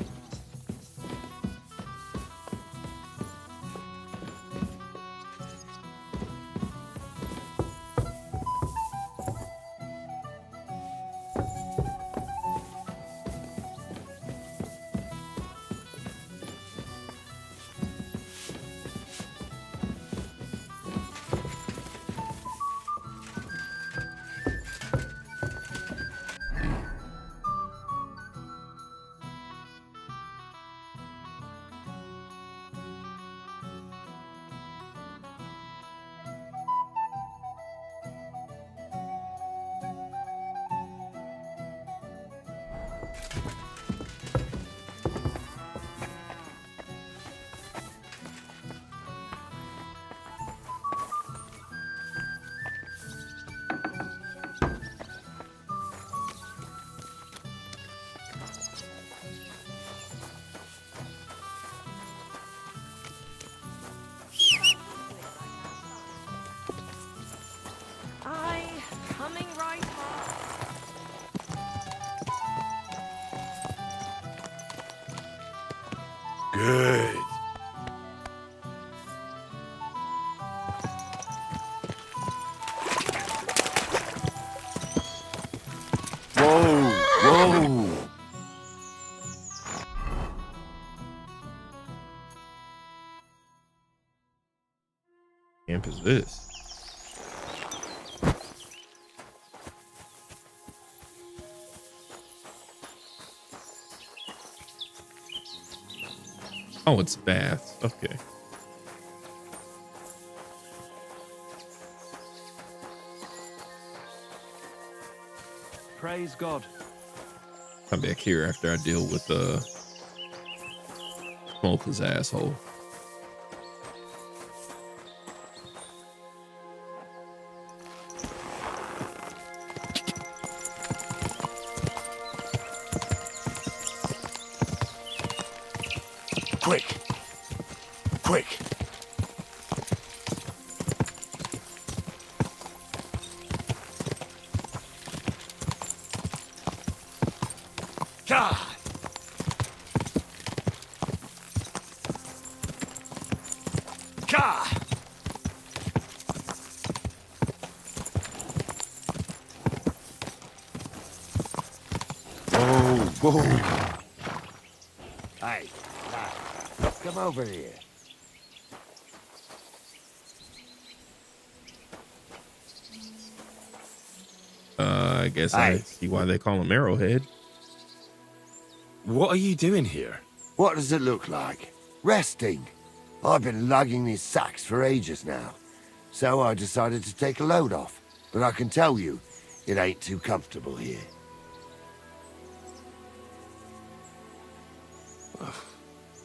Aye, coming right back. Good. Whoa, whoa. Camp is this? Oh, it's baths. Okay. Praise God. Come back here after I deal with Smoker's asshole. Quick. Quick. God. God. Whoa. Hey, lad, come over here. I guess I see why they call him Arrowhead. What are you doing here? What does it look like? Resting. I've been lugging these sacks for ages now, so I decided to take a load off. But I can tell you, it ain't too comfortable here. I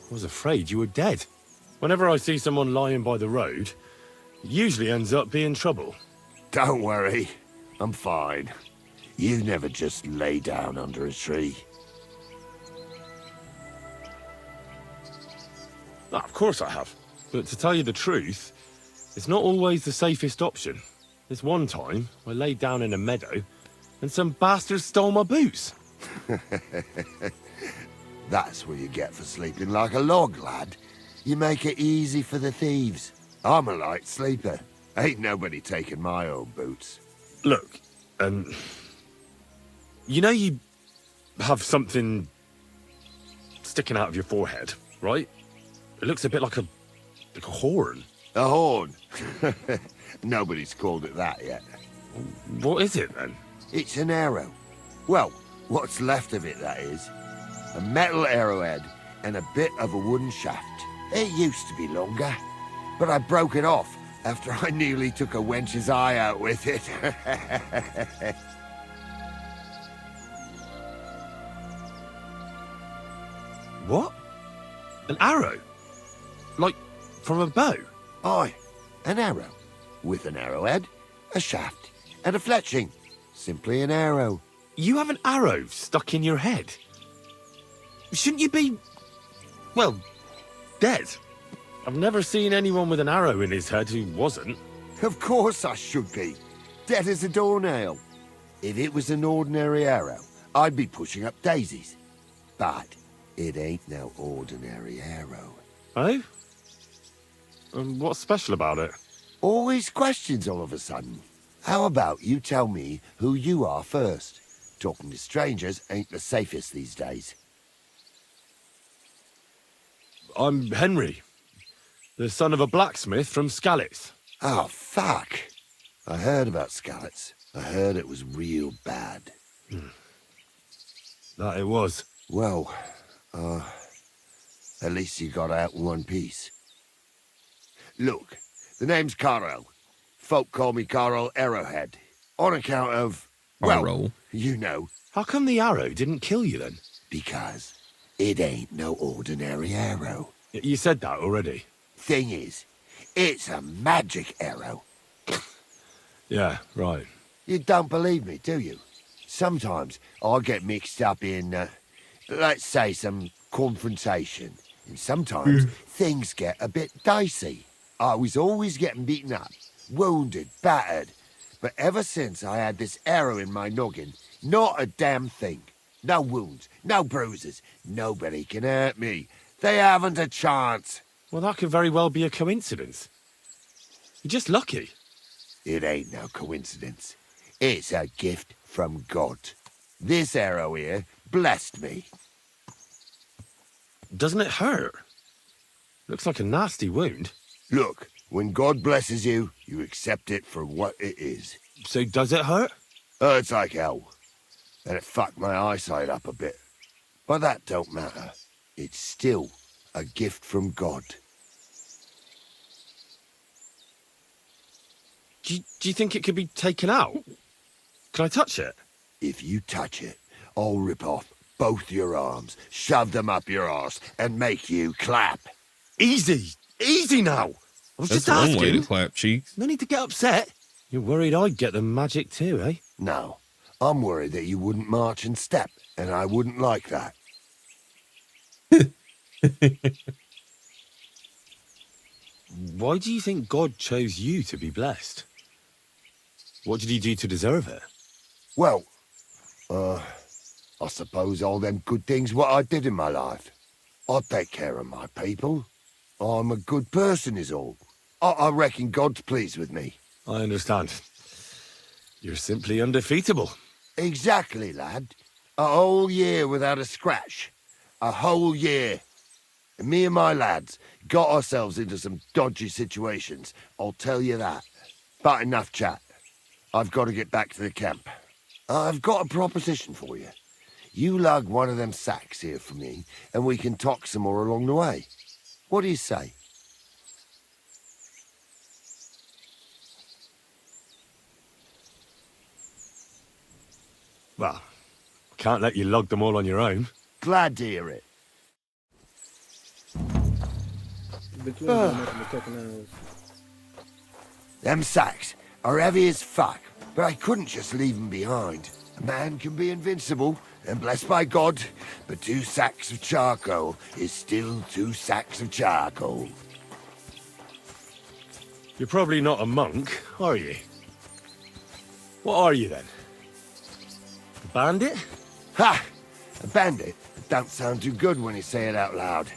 was afraid you were dead. Whenever I see someone lying by the road, it usually ends up being trouble. Don't worry, I'm fine. You never just lay down under a tree. Ah, of course I have. But to tell you the truth, it's not always the safest option. This one time, I laid down in a meadow, and some bastards stole my boots. That's what you get for sleeping like a log, lad. You make it easy for the thieves. I'm a light sleeper. Ain't nobody taking my old boots. Look, you know you have something sticking out of your forehead, right? It looks a bit like a horn. A horn? Nobody's called it that yet. What is it, then? It's an arrow. Well, what's left of it, that is. A metal arrowhead and a bit of a wooden shaft. It used to be longer, but I broke it off after I nearly took a wench's eye out with it. What? An arrow? Like, from a bow? Aye, an arrow. With an arrowhead, a shaft, and a fletching. Simply an arrow. You have an arrow stuck in your head? Shouldn't you be, well, dead? I've never seen anyone with an arrow in his head who wasn't. Of course I should be. Dead as a doornail. If it was an ordinary arrow, I'd be pushing up daisies. But it ain't no ordinary arrow. Oh? And what's special about it? Always questions all of a sudden. How about you tell me who you are first? Talking to strangers ain't the safest these days. I'm Henry, the son of a blacksmith from Skalitz. Oh, fuck. I heard about Skalitz. I heard it was real bad. That it was. Well, at least you got out in one piece. Look, the name's Carl. Folk call me Carl Arrowhead. On account of, well, you know. How come the arrow didn't kill you then? Because it ain't no ordinary arrow. You said that already. Thing is, it's a magic arrow. Yeah, right. You don't believe me, do you? Sometimes I get mixed up in, let's say, some confrontation. And sometimes things get a bit dicey. I was always getting beaten up, wounded, battered. But ever since I had this arrow in my noggin, not a damn thing. No wounds, no bruises. Nobody can hurt me. They haven't a chance. Well, that could very well be a coincidence. You're just lucky. It ain't no coincidence. It's a gift from God. This arrow here blessed me. Doesn't it hurt? Looks like a nasty wound. Look, when God blesses you, you accept it for what it is. So does it hurt? Hurts like hell. And it fucked my eyesight up a bit. But that don't matter. It's still a gift from God. Do you think it could be taken out? Can I touch it? If you touch it, I'll rip off both your arms, shove them up your arse, and make you clap. Easy! Easy now! I was That's just one asking. way to clap cheeks. No need to get upset. You're worried I'd get the magic too, eh? No, I'm worried that you wouldn't march and step, and I wouldn't like that. Why do you think God chose you to be blessed? What did he do to deserve it? Well, I suppose all them good things what I did in my life. I take care of my people. I'm a good person is all. I reckon God's pleased with me. I understand. You're simply undefeatable. Exactly, lad. A whole year without a scratch. A whole year. And me and my lads got ourselves into some dodgy situations, I'll tell you that. But enough chat. I've got to get back to the camp. I've got a proposition for you. You lug one of them sacks here for me, and we can talk some more along the way. What do you say? Well, can't let you lug them all on your own. Glad to hear it. Them sacks are heavy as fuck, but I couldn't just leave them behind. A man can be invincible and blessed by God, but 2 sacks of charcoal is still 2 sacks of charcoal. You're probably not a monk, are you? What are you then? A bandit? Ha! A bandit? It don't sound too good when you say it out loud.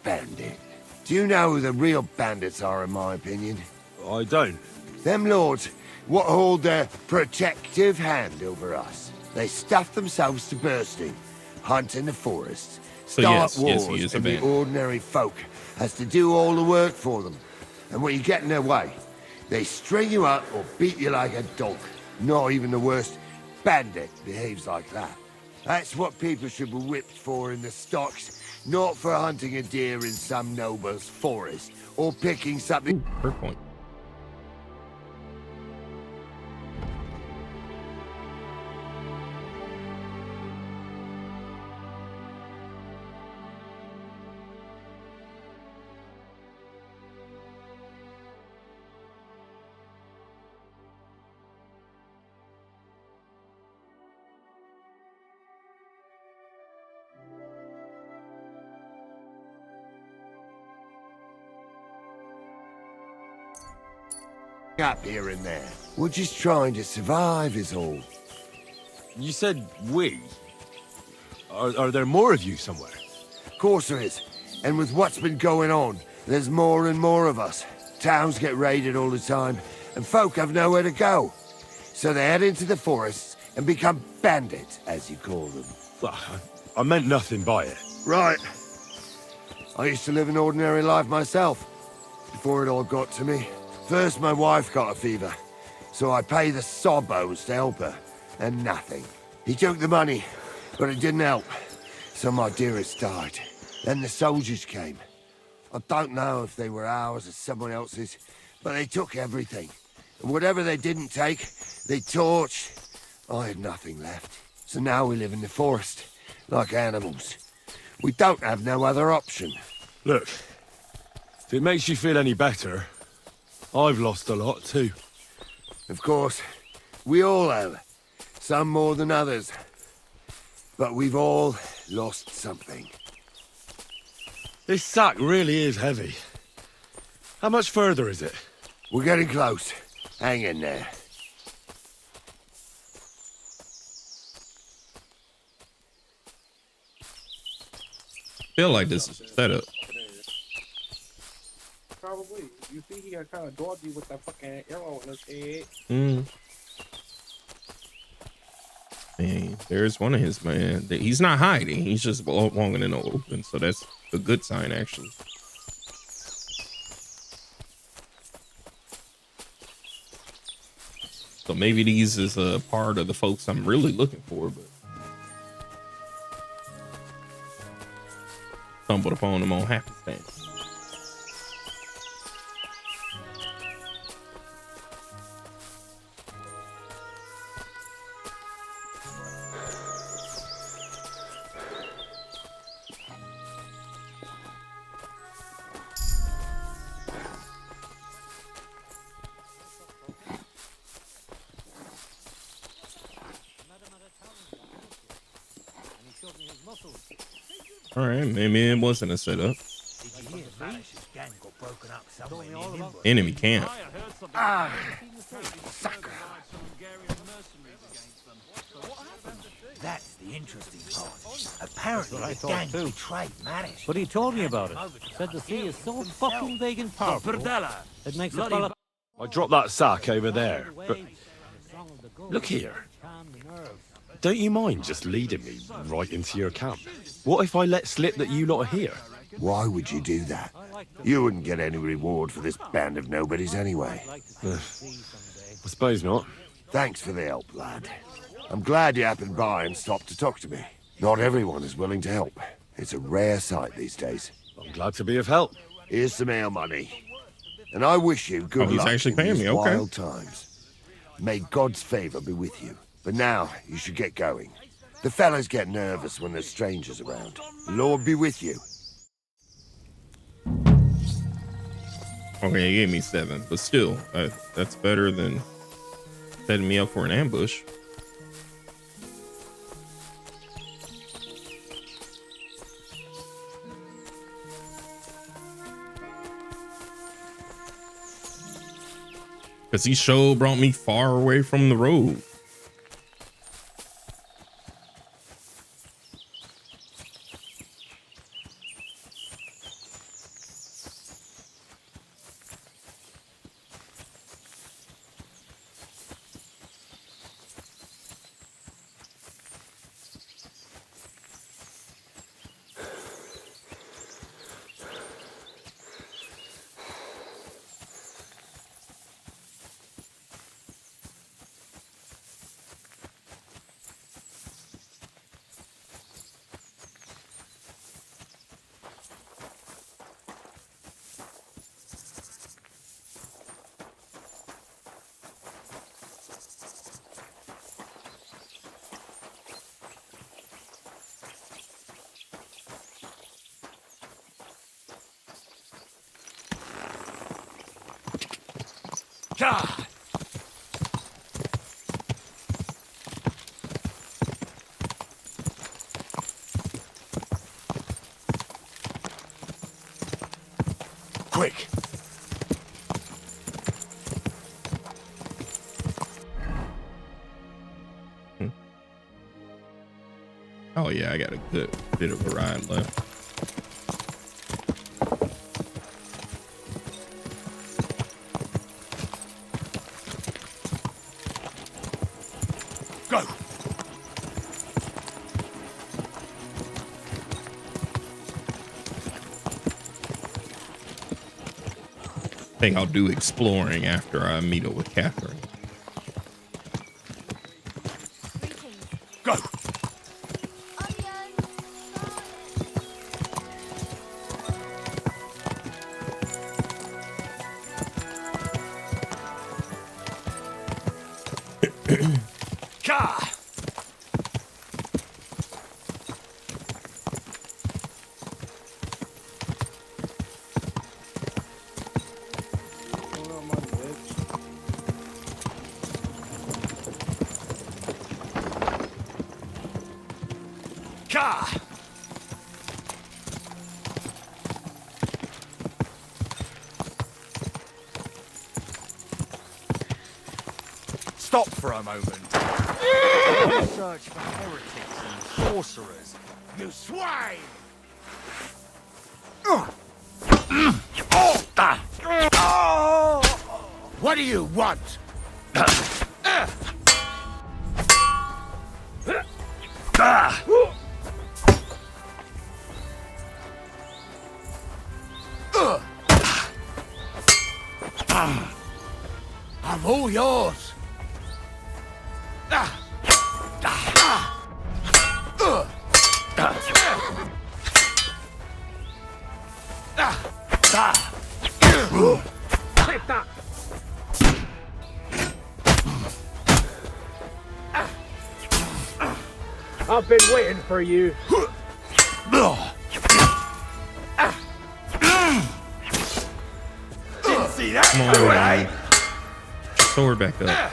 Bandit. Do you know who the real bandits are, in my opinion? I don't. Them lords, what hold their protective hand over us. They stuff themselves to bursting, hunt in the forests, start wars, he is a and the bandit. ordinary folk has to do all the work for them. And when you get in their way, they string you up or beat you like a dog. Not even the worst bandit behaves like that. That's what people should be whipped for in the stocks, not for hunting a deer in some noble's forest, or picking something... Her point. scrap here and there. We're just trying to survive is all. You said we. Are there more of you somewhere? Of course there is. And with what's been going on, there's more and more of us. Towns get raided all the time, and folk have nowhere to go. So they head into the forests and become bandits, as you call them. Well, I meant nothing by it. Right. I used to live an ordinary life myself, before it all got to me. First, my wife got a fever, so I paid the Sobbos to help her, and nothing. He took the money, but it didn't help, so my dearest died. Then the soldiers came. I don't know if they were ours or someone else's, but they took everything. And whatever they didn't take, they torched. I had nothing left. So now we live in the forest, like animals. We don't have no other option. Look, if it makes you feel any better, I've lost a lot too. Of course, we all have. Some more than others. But we've all lost something. This sack really is heavy. How much further is it? We're getting close. Hang in there. Feel like this is a setup. Probably. You see, he got kind of dodgy with that fucking arrow in his head. Man, there's one of his man. He's not hiding. He's just walking in the open. So that's a good sign, actually. So maybe these is a part of the folks I'm really looking for, but stumbled upon them on happenstance. All right, maybe it wasn't a setup. Enemy camp. Ah, sucker. That's the interesting part. Apparently the gang betrayed Marish. But he told me about it. Said the sea is so fucking big and powerful. It makes a fella... I dropped that sack over there, but look here. Don't you mind just leading me right into your camp? What if I let slip that you lot are here? Why would you do that? You wouldn't get any reward for this band of nobodies anyway. I suppose not. Thanks for the help, lad. I'm glad you happened by and stopped to talk to me. Not everyone is willing to help. It's a rare sight these days. I'm glad to be of help. Here's some ale money. And I wish you good he's luck actually in paying these me, okay. wild times. May God's favor be with you. But now, you should get going. The fellas get nervous when there's strangers around. The Lord be with you. Okay, he gave me 7, but still, that's better than setting me up for an ambush. Because he sure brought me far away from the road. God! Quick! Oh yeah, I got a good bit of a ride left. Go! I think I'll do exploring after I meet up with Catherine. Go! Car! Car! Stop for a moment. Search for heretics and sorcerers. You swine! What do you want? I'm all yours. Take that! I've been waiting for you. Didn't see that Come on, coming, man. eh? Sword back up.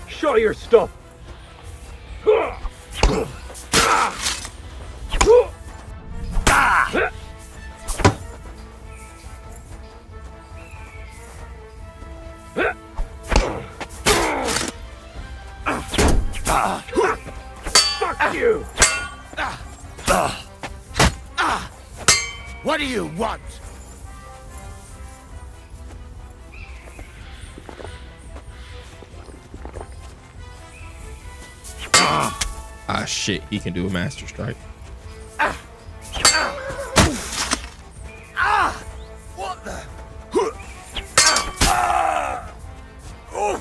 Show your stuff. Fuck you! What do you want? Ah shit, he can do a master strike. What the? Oh,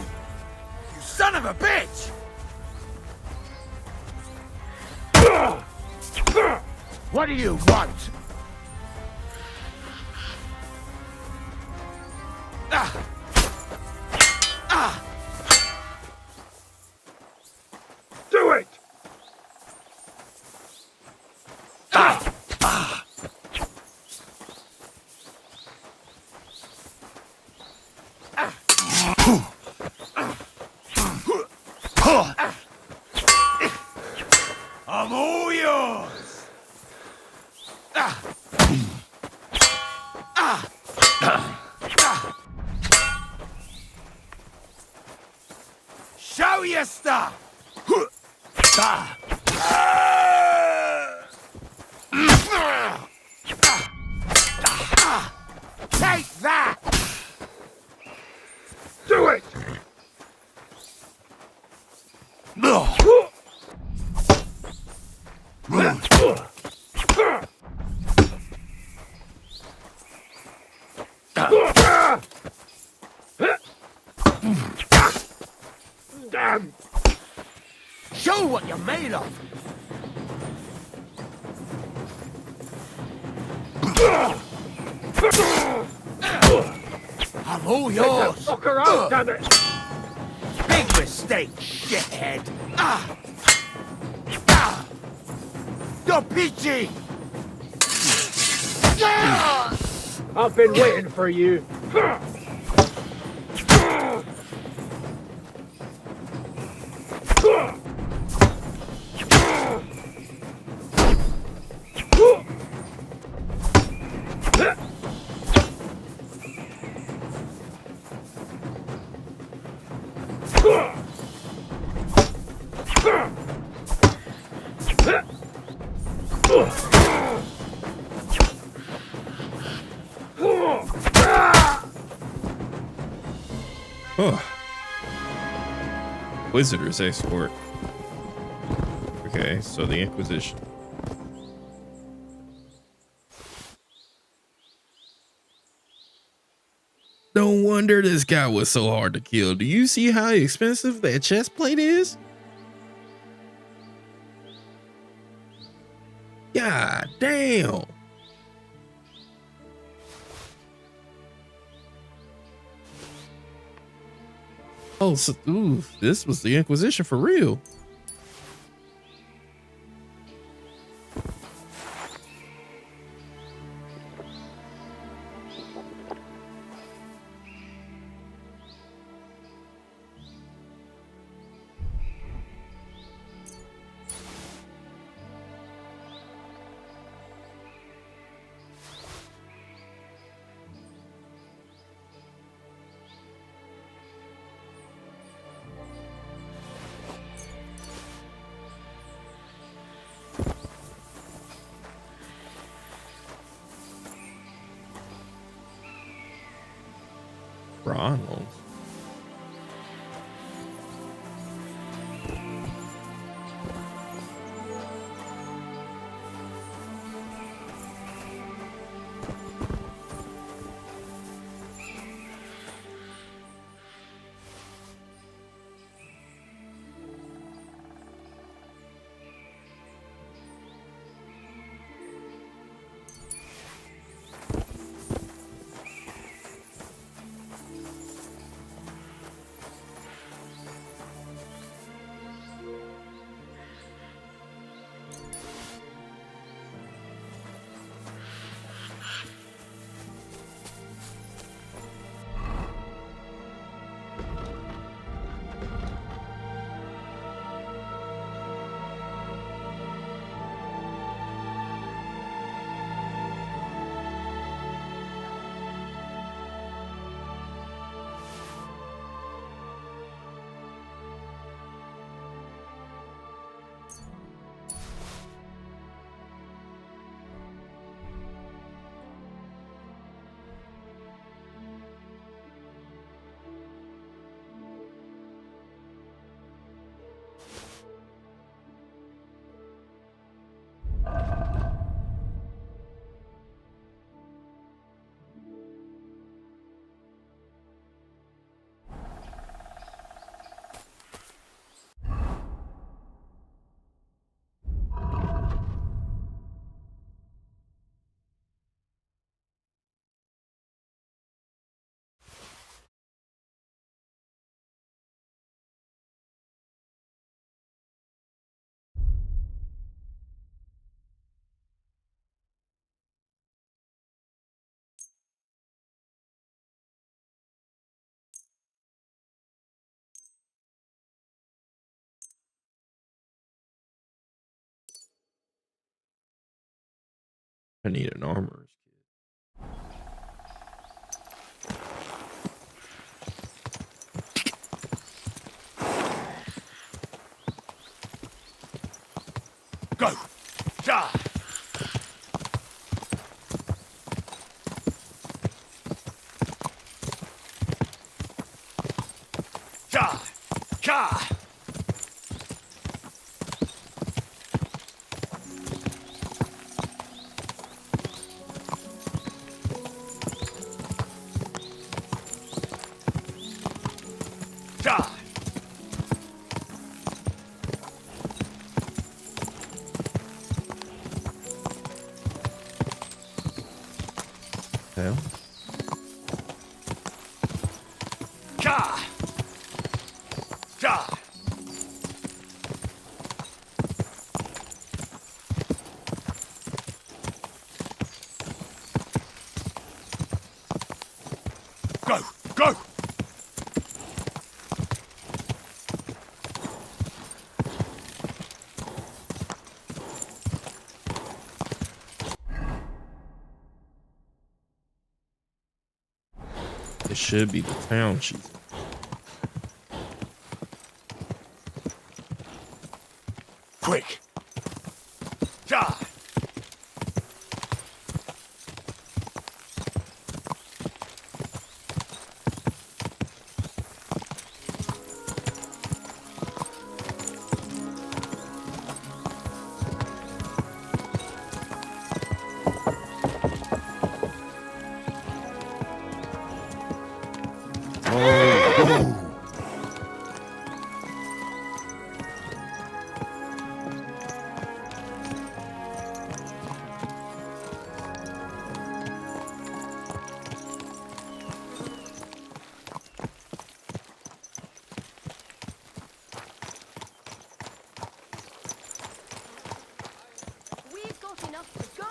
you son of a bitch! What do you want? Do it! I'm all yours! Show your stuff! Take that! Do it! Damn! Show what you're made of! I'm all yours! Fuck around, damn it! Big mistake, shithead! You're peachy! I've been waiting for you. Oh. Visitors escort. Okay, so the Inquisition. No wonder this guy was so hard to kill. Do you see how expensive that chest plate is? God damn. Oh, so, ooh, this was the Inquisition for real. Ronald. I need an armorer's kit. Go! Ja! Ja! Ka! Ja! Hell. Ka! Ja! Go! Go! It should be the town she's in. Quick! Ja! enough to go.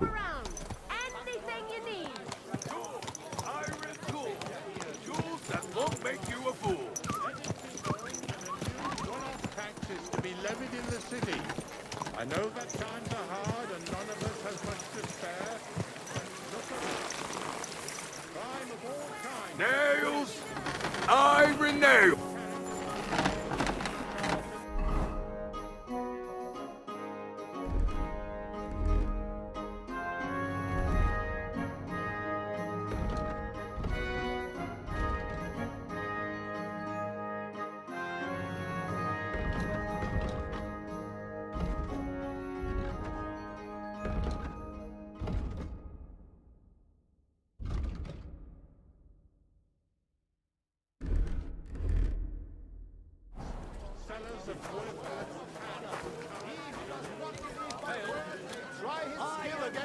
Around. Anything you need. Iron tool. Tools that won't make you a fool. One-off taxes to be levied in the city. I know that times are hard and none of us has much to spare. Look at crime of all kinds. Nails! Iron nail!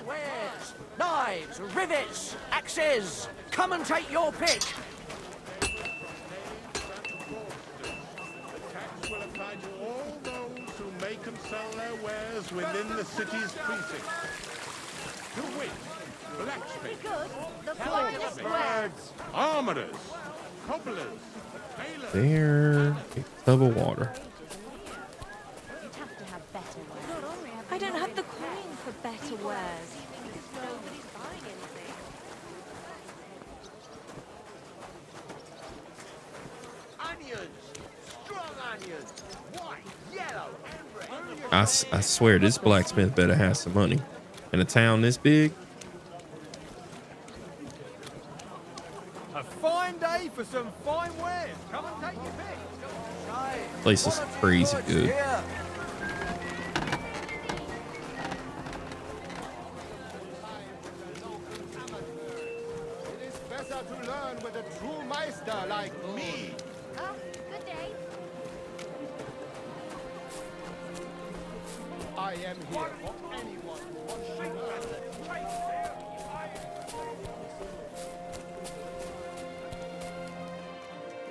Wares, knives, rivets, axes. Come and take your pick. The tax will apply to all those who make and sell their wares within the city's precincts. To wit, blacksmiths, swordsmiths, armorers, cobblers, tailors. There, a tub of water. You'd have to have better wares. I don't have the coin for better wares. Nobody's buying anything. Onions! Strong onions! White, yellow, and red. I swear this blacksmith better have some money. In a town this big, A fine day for some fine wares. Come and take your pick. place is crazy good. It is better to learn with a true meister like me. Oh, good day. I am here for anyone who wants to learn.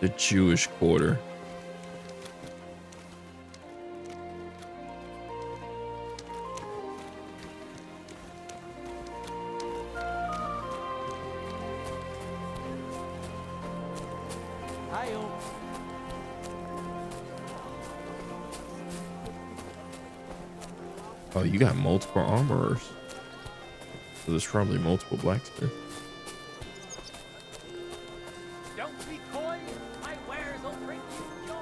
The Jewish Quarter. Hail. Oh, you got multiple armorers. So there's probably multiple blacksmiths. Don't be coy. My wares will bring you joy.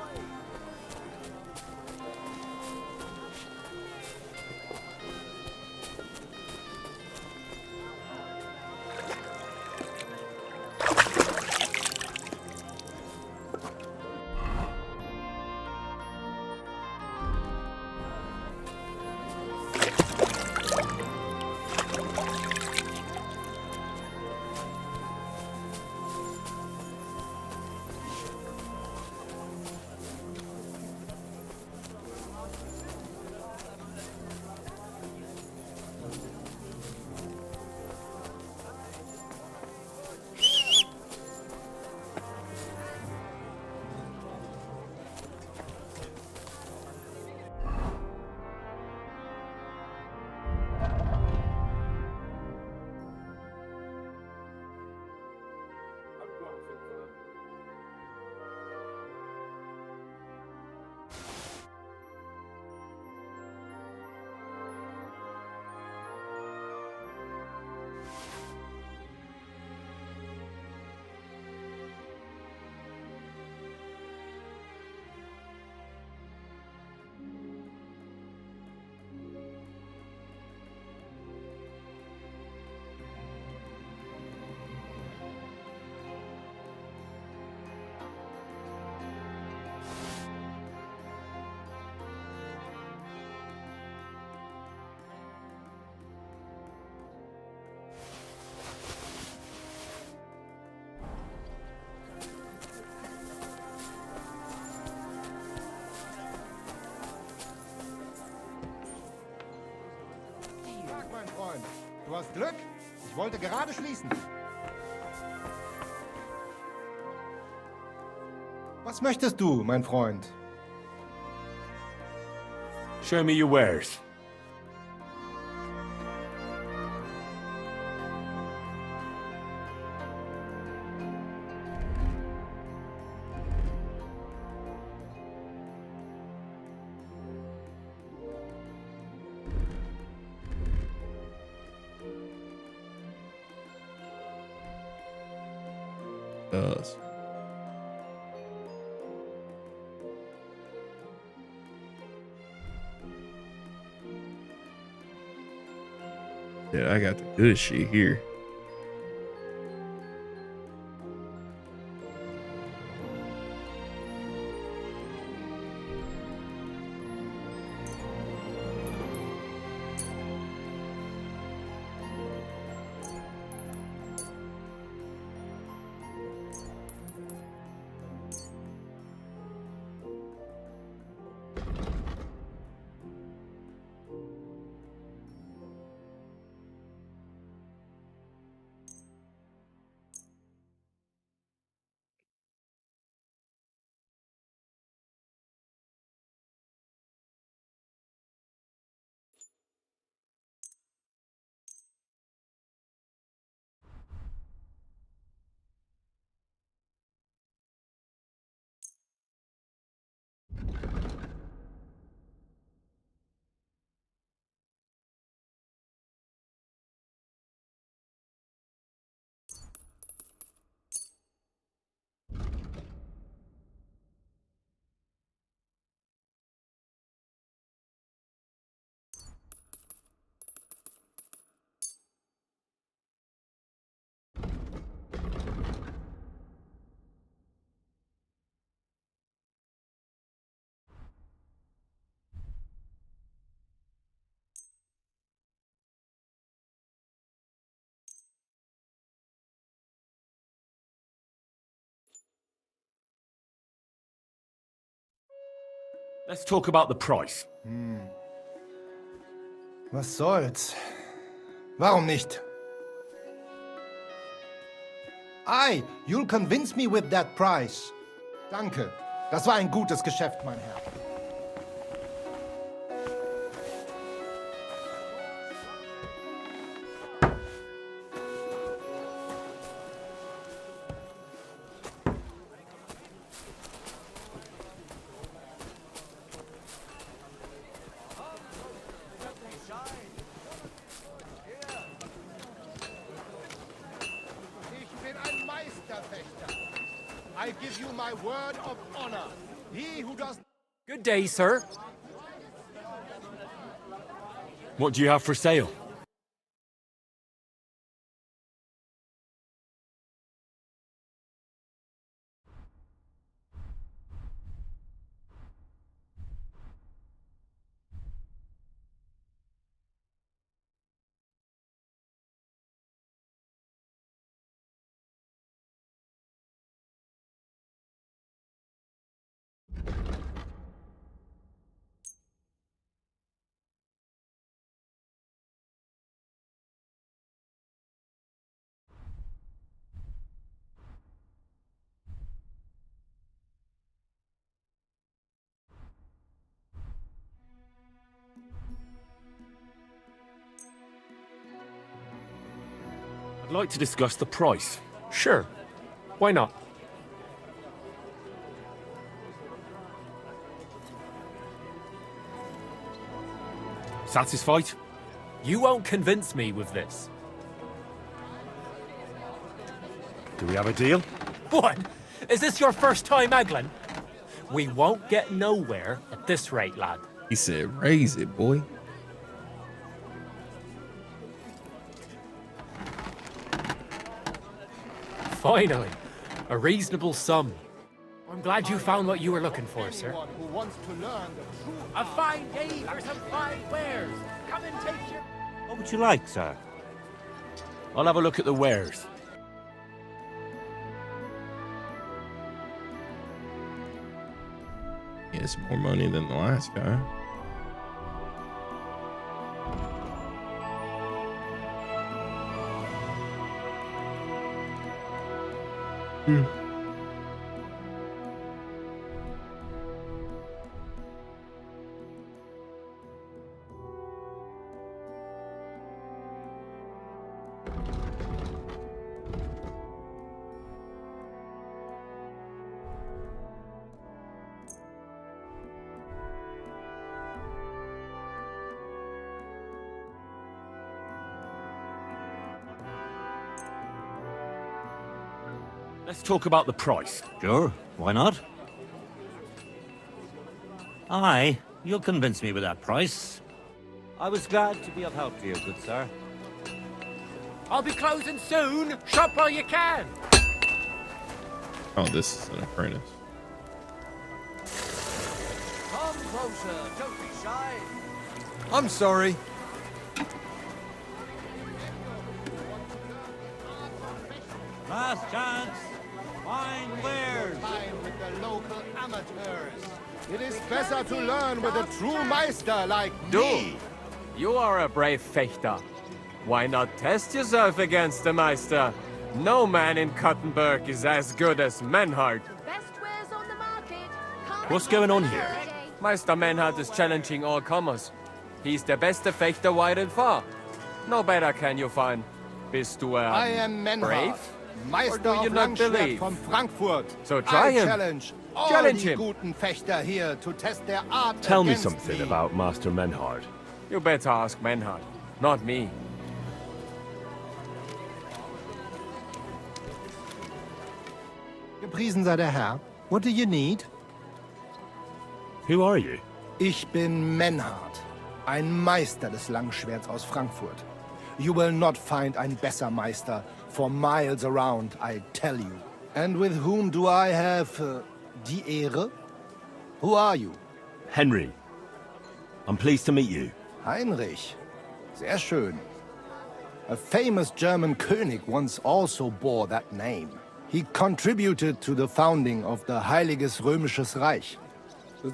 Glück. Ich wollte gerade schließen. Was möchtest du, mein Freund? Show me your wares. Does. Yeah, I got the good shit here. Let's talk about the price. Was soll's? Warum nicht? Aye, you'll convince me with that price. Danke. Das war ein gutes Geschäft, mein Herr. Ich bin ein Meisterfechter. I give you my word of honor. He who does... Good day, sir. What do you have for sale? I'd like to discuss the price. Sure. Why not? Satisfied? You won't convince me with this. Do we have a deal? What? Is this your first time haggling? We won't get nowhere at this rate, lad. He said, raise it, boy. Finally, a reasonable sum. I'm glad you found what you were looking for, sir. Who wants to learn the truth? A fine day for some fine wares. Come and take your... What would you like, sir? I'll have a look at the wares. He has more money than the last guy. Let's talk about the price. Sure, why not? Aye, you'll convince me with that price. I was glad to be of help to you, good sir. I'll be closing soon. Shop while you can. Oh, this is an apprentice. Come closer, don't be shy. I'm sorry. Last chance. Fine wares. With the local amateurs. It is better to learn with a true Meister like me. You are a brave fechter. Why not test yourself against the Meister? No man in Kuttenberg is as good as Menhard. What's going on here? Meister Menhard is challenging all comers. He's the best fechter wide and far. No better can you find. Bist du I am Menhard, brave? Meister Or do you of not Langschwert believe? from Frankfurt. So try I him. challenge all Challenge the him. guten Fechter here to test their art Tell me against something me. about Master Menhard. You better ask Menhard, not me. Gepriesen sei der Herr. What do you need? Who are you? Ich bin Menhard, ein Meister des Langschwerts aus Frankfurt. You will not find ein besser Meister for miles around, I tell you. And with whom do I have die Ehre? Who are you? Henry. I'm pleased to meet you. Heinrich. Sehr schön. A famous German König once also bore that name. He contributed to the founding of the Heiliges Römisches Reich.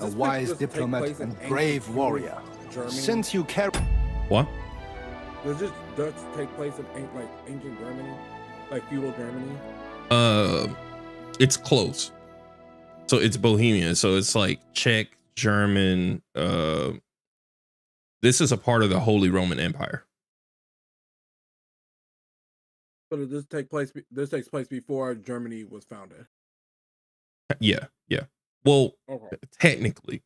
A wise diplomat and brave warrior. Germany? Since you carry... What? Does this take place in ancient Germany? Like feudal Germany? It's close. So it's Bohemia. So it's like Czech, German. This is a part of the Holy Roman Empire. So does this take place? This takes place before Germany was founded. Yeah, yeah. Well, Okay. technically,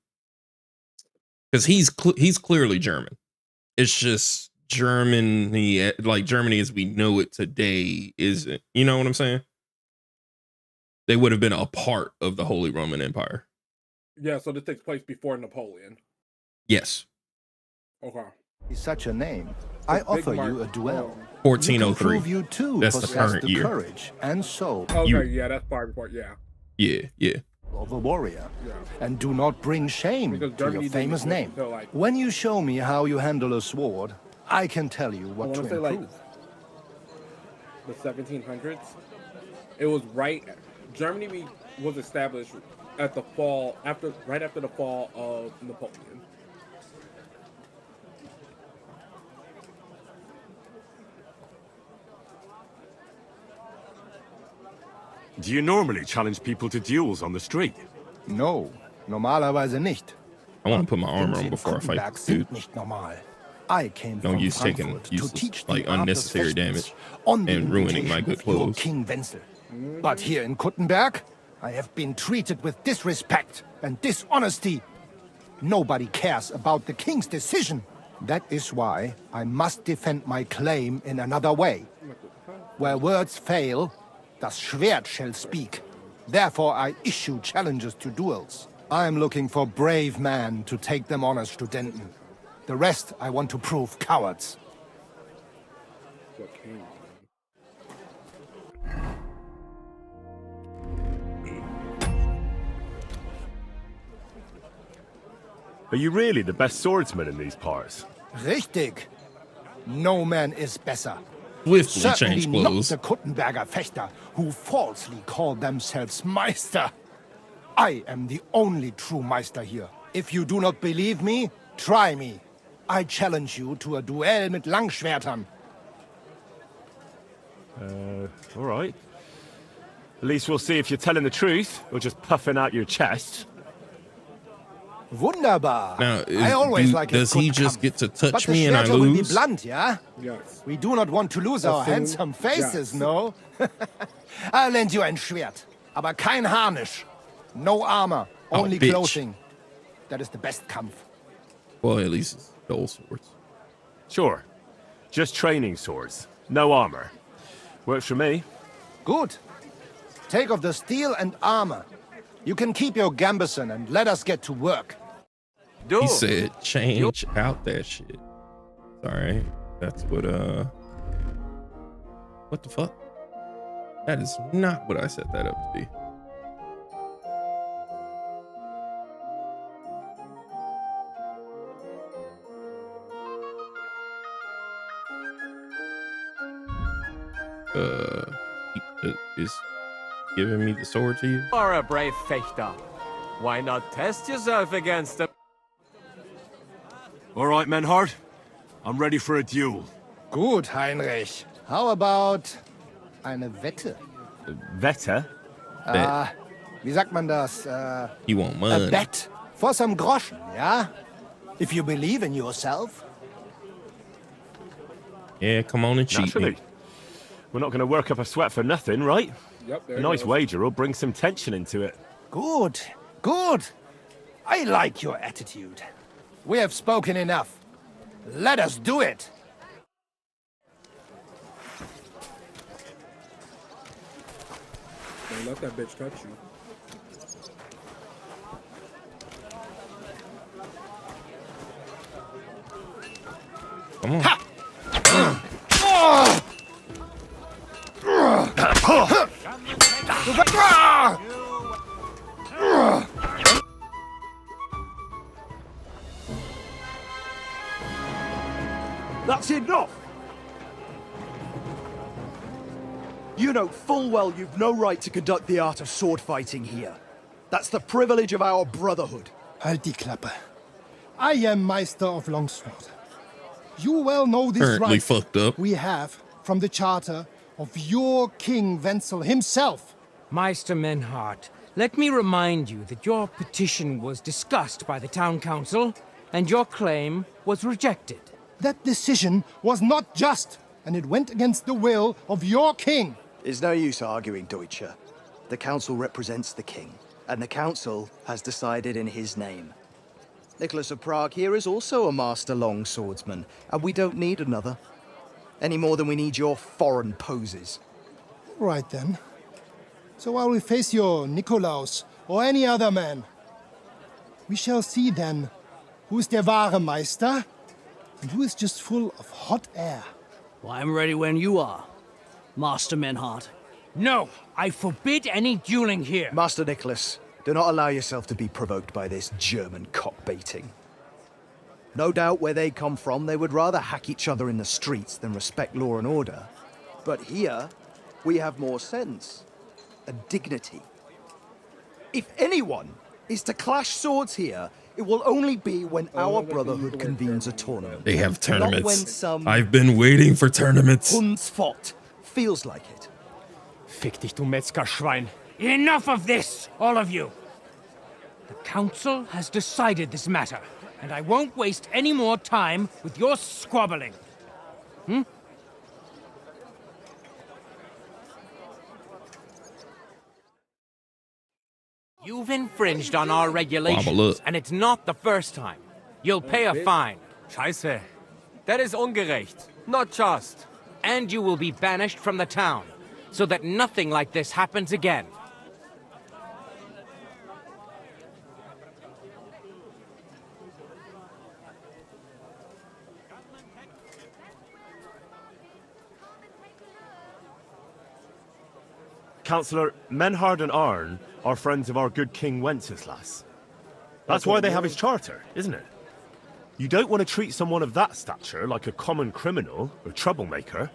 because he's clearly German. It's just Germany, like Germany as we know it today, isn't. You know what I'm saying? They would have been a part of the Holy Roman Empire. Yeah, so this takes place before Napoleon. Yes. Okay. Such a name. I Big offer Mark, you a duel. 1403. You can prove you too That's the possess current the year. courage and soul Okay, yeah, that's far before. Yeah. Yeah. of a warrior. Yeah. And do not bring shame Because to Germany your didn't famous exist name. until, like- When you show me how you handle a sword, I can tell you I what want to to say improve. like the 1700s. It was right. Germany was established at the fall right after the fall of Napoleon. Do you normally challenge people to duels on the street? No, normalerweise nicht. I want to put my armor Denn on before I fight Kuttenberg this sind dude. nicht normal. I came No from use taking Frankfurt to useless, teach like the art of unnecessary Fechtens damage on the and ruining my invitation good of your clothes. King Wenzel. But here in Kuttenberg, I have been treated with disrespect and dishonesty. Nobody cares about the king's decision. That is why I must defend my claim in another way. Where words fail, das Schwert shall speak. Therefore I issue challenges to duels. I am looking for brave men to take them on as Studenten. The rest I want to prove cowards. Are you really the best swordsman in these parts? Richtig. No man is besser. Swiftly Certainly change not clothes. the Kuttenberger Fechter, who falsely call themselves Meister. I am the only true Meister here. If you do not believe me, try me. I challenge you to a duel mit Langschwertern. All right. At least we'll see if you're telling the truth or just puffing out your chest. Wunderbar. Now, I always like does he just get to touch me and I But the Schwerter will be lose? blunt, yeah? Yes. We do not want to lose our handsome faces, no? I'll lend you ein Schwert, aber kein Harnisch. No armor, only bitch. clothing. That is the best Kampf. Well, at least it's dull swords. Sure. Just training swords. No armor. Works for me. Good. Take off the steel and armor. You can keep your gambeson and let us get to work. He said, change out that shit. Sorry. That's what the fuck? That is not what I set that up to be. Is giving me the sword to you? You are a brave fechter. Why not test yourself against them? All right, Menhard. I'm ready for a duel. Gut, Heinrich. How about eine Wette? Wette? Wie sagt man das? You want money? A bet for some groschen, yeah? If you believe in yourself. Yeah, come on and cheat Naturally. me. We're not going to work up a sweat for nothing, right? Yep, there A it nice goes. wager will bring some tension into it. Good, good. I like your attitude. We have spoken enough. Let us do it. Don't let that bitch touch you. Come on. That's enough! You know full well you've no right to conduct the art of sword fighting here. That's the privilege of our brotherhood. Halt die Klappe. I am Meister of Longsword. You well know this Currently right fucked up. we have from the charter of your King Wenzel himself. Meister Menhart, let me remind you that your petition was discussed by the town council, and your claim was rejected. That decision was not just, and it went against the will of your king. It's no use arguing, Deutscher. The council represents the king, and the council has decided in his name. Nicholas of Prague here is also a master longswordsman, and we don't need another. Any more than we need your foreign poses. Right then. So while we face your Nikolaus or any other man, we shall see then who is der wahre Meister and who is just full of hot air. Well, I'm ready when you are, Master Menhart. No, I forbid any dueling here. Master Nicholas, do not allow yourself to be provoked by this German cockbaiting. No doubt where they come from, they would rather hack each other in the streets than respect law and order. But here, we have more sense and dignity. If anyone is to clash swords here, it will only be when our brotherhood convenes a tournament. They have Not when tournaments. some I've been waiting for tournaments. Hundsfott feels like it. Fick dich, du Metzgerschwein. Enough of this, all of you! The council has decided this matter, and I won't waste any more time with your squabbling. You've infringed on our Wobble regulations, up. and it's not the first time. You'll pay a fine. Scheiße. That is ungerecht. Not just. And you will be banished from the town, so that nothing like this happens again. Councillor, Menhard and Arn are friends of our good King Wenceslas. That's why they have his charter, isn't it? You don't want to treat someone of that stature like a common criminal or troublemaker.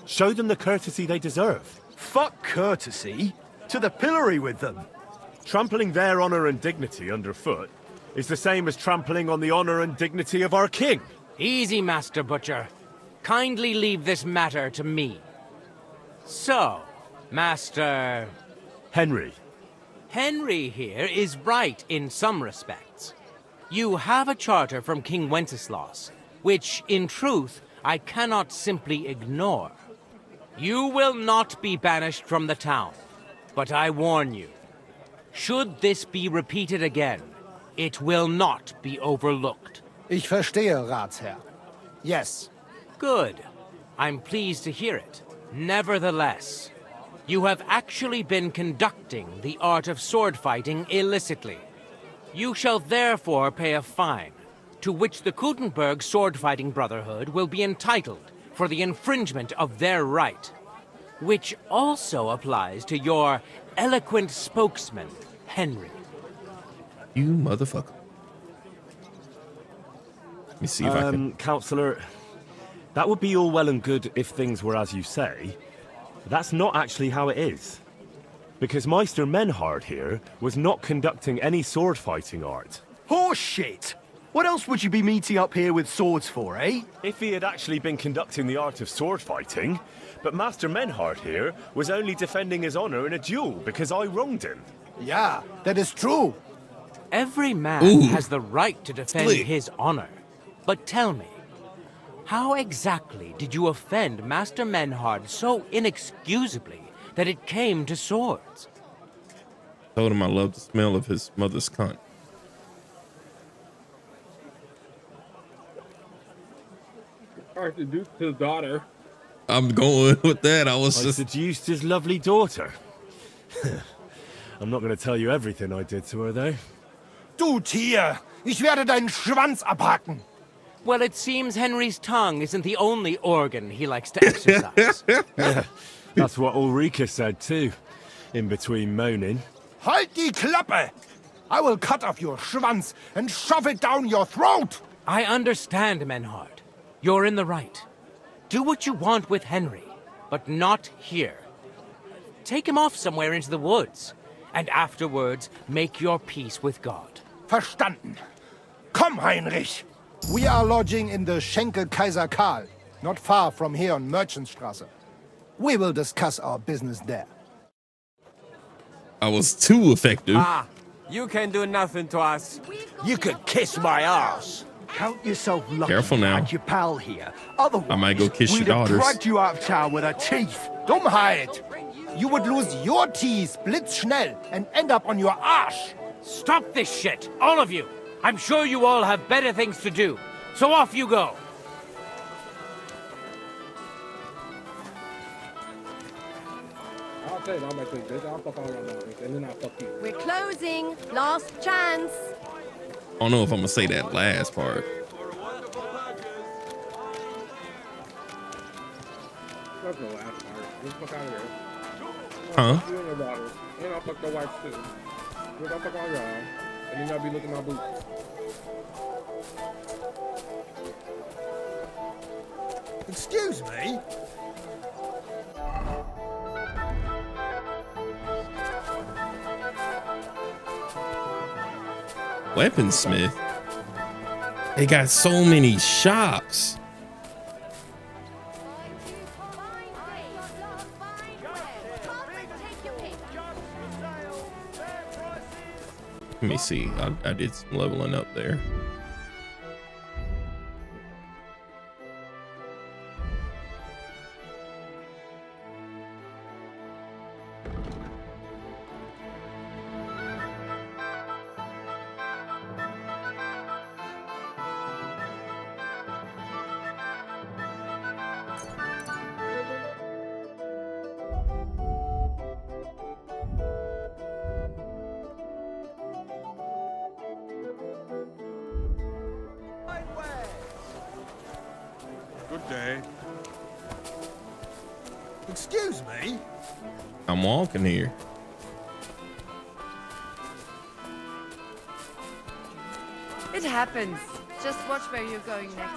Show them the courtesy they deserve. Fuck courtesy. To the pillory with them. Trampling their honor and dignity underfoot is the same as trampling on the honor and dignity of our king. Easy, Master Butcher. Kindly leave this matter to me. So, Master... Henry. Henry here is right in some respects. You have a charter from King Wenceslas, which, in truth, I cannot simply ignore. You will not be banished from the town, but I warn you, should this be repeated again, it will not be overlooked. Ich verstehe, Ratsherr. Yes. Good. I'm pleased to hear it. Nevertheless, you have actually been conducting the art of sword fighting illicitly. You shall therefore pay a fine, to which the Kuttenberg sword-fighting brotherhood will be entitled for the infringement of their right, which also applies to your eloquent spokesman, Henry. You motherfucker. Let me see if I can... Counselor, that would be all well and good if things were as you say. But that's not actually how it is. Because Meister Menhard here was not conducting any sword-fighting art. Horse shit! What else would you be meeting up here with swords for, eh? If he had actually been conducting the art of sword fighting, but Master Menhard here was only defending his honor in a duel because I wronged him. Yeah, that is true. Every man has the right to defend his honor. But tell me, how exactly did you offend Master Menhard so inexcusably that it came to swords? Told him I love the smell of his mother's cunt. Or seduced his daughter. I'm going with that. I seduced his lovely daughter. I'm not going to tell you everything I did to her, though. Du Tier! Ich werde deinen Schwanz abhacken! Well, it seems Henry's tongue isn't the only organ he likes to exercise. Yeah, that's what Ulrika said, too, in between moaning. Halt die Klappe! I will cut off your Schwanz and shove it down your throat! I understand, Menhard. You're in the right. Do what you want with Henry, but not here. Take him off somewhere into the woods, and afterwards make your peace with God. Verstanden. Komm, Heinrich! We are lodging in the Schenkel Kaiser Karl, not far from here on Merchantstrasse. We will discuss our business there. I was too effective. Ah, you can do nothing to us. You could kiss my ass. Count yourself lucky. Careful now. You had your pal here. Otherwise, I might go kiss your we'd have daughters. dragged you out of town with our teeth. Dummheit! You would lose your teeth blitzschnell and end up on your arse. Stop this shit, all of you. I'm sure you all have better things to do. So off you go. I'll tell you, I'm actually bitch. I'll fuck all your daughters, and then I'll fuck you. We're closing. Last chance. I don't know if I'm gonna say that last part. That's the last part. Just fuck out of here. Huh? You and your daughters. And I'll fuck your wife too. We're gonna fuck all y'all. And then y'all be looking at my boots. Excuse me? Weaponsmith? They got so many shops. Let me see. I did some leveling up there. Good day. Excuse me? I'm walking here. It happens. Just watch where you're going next.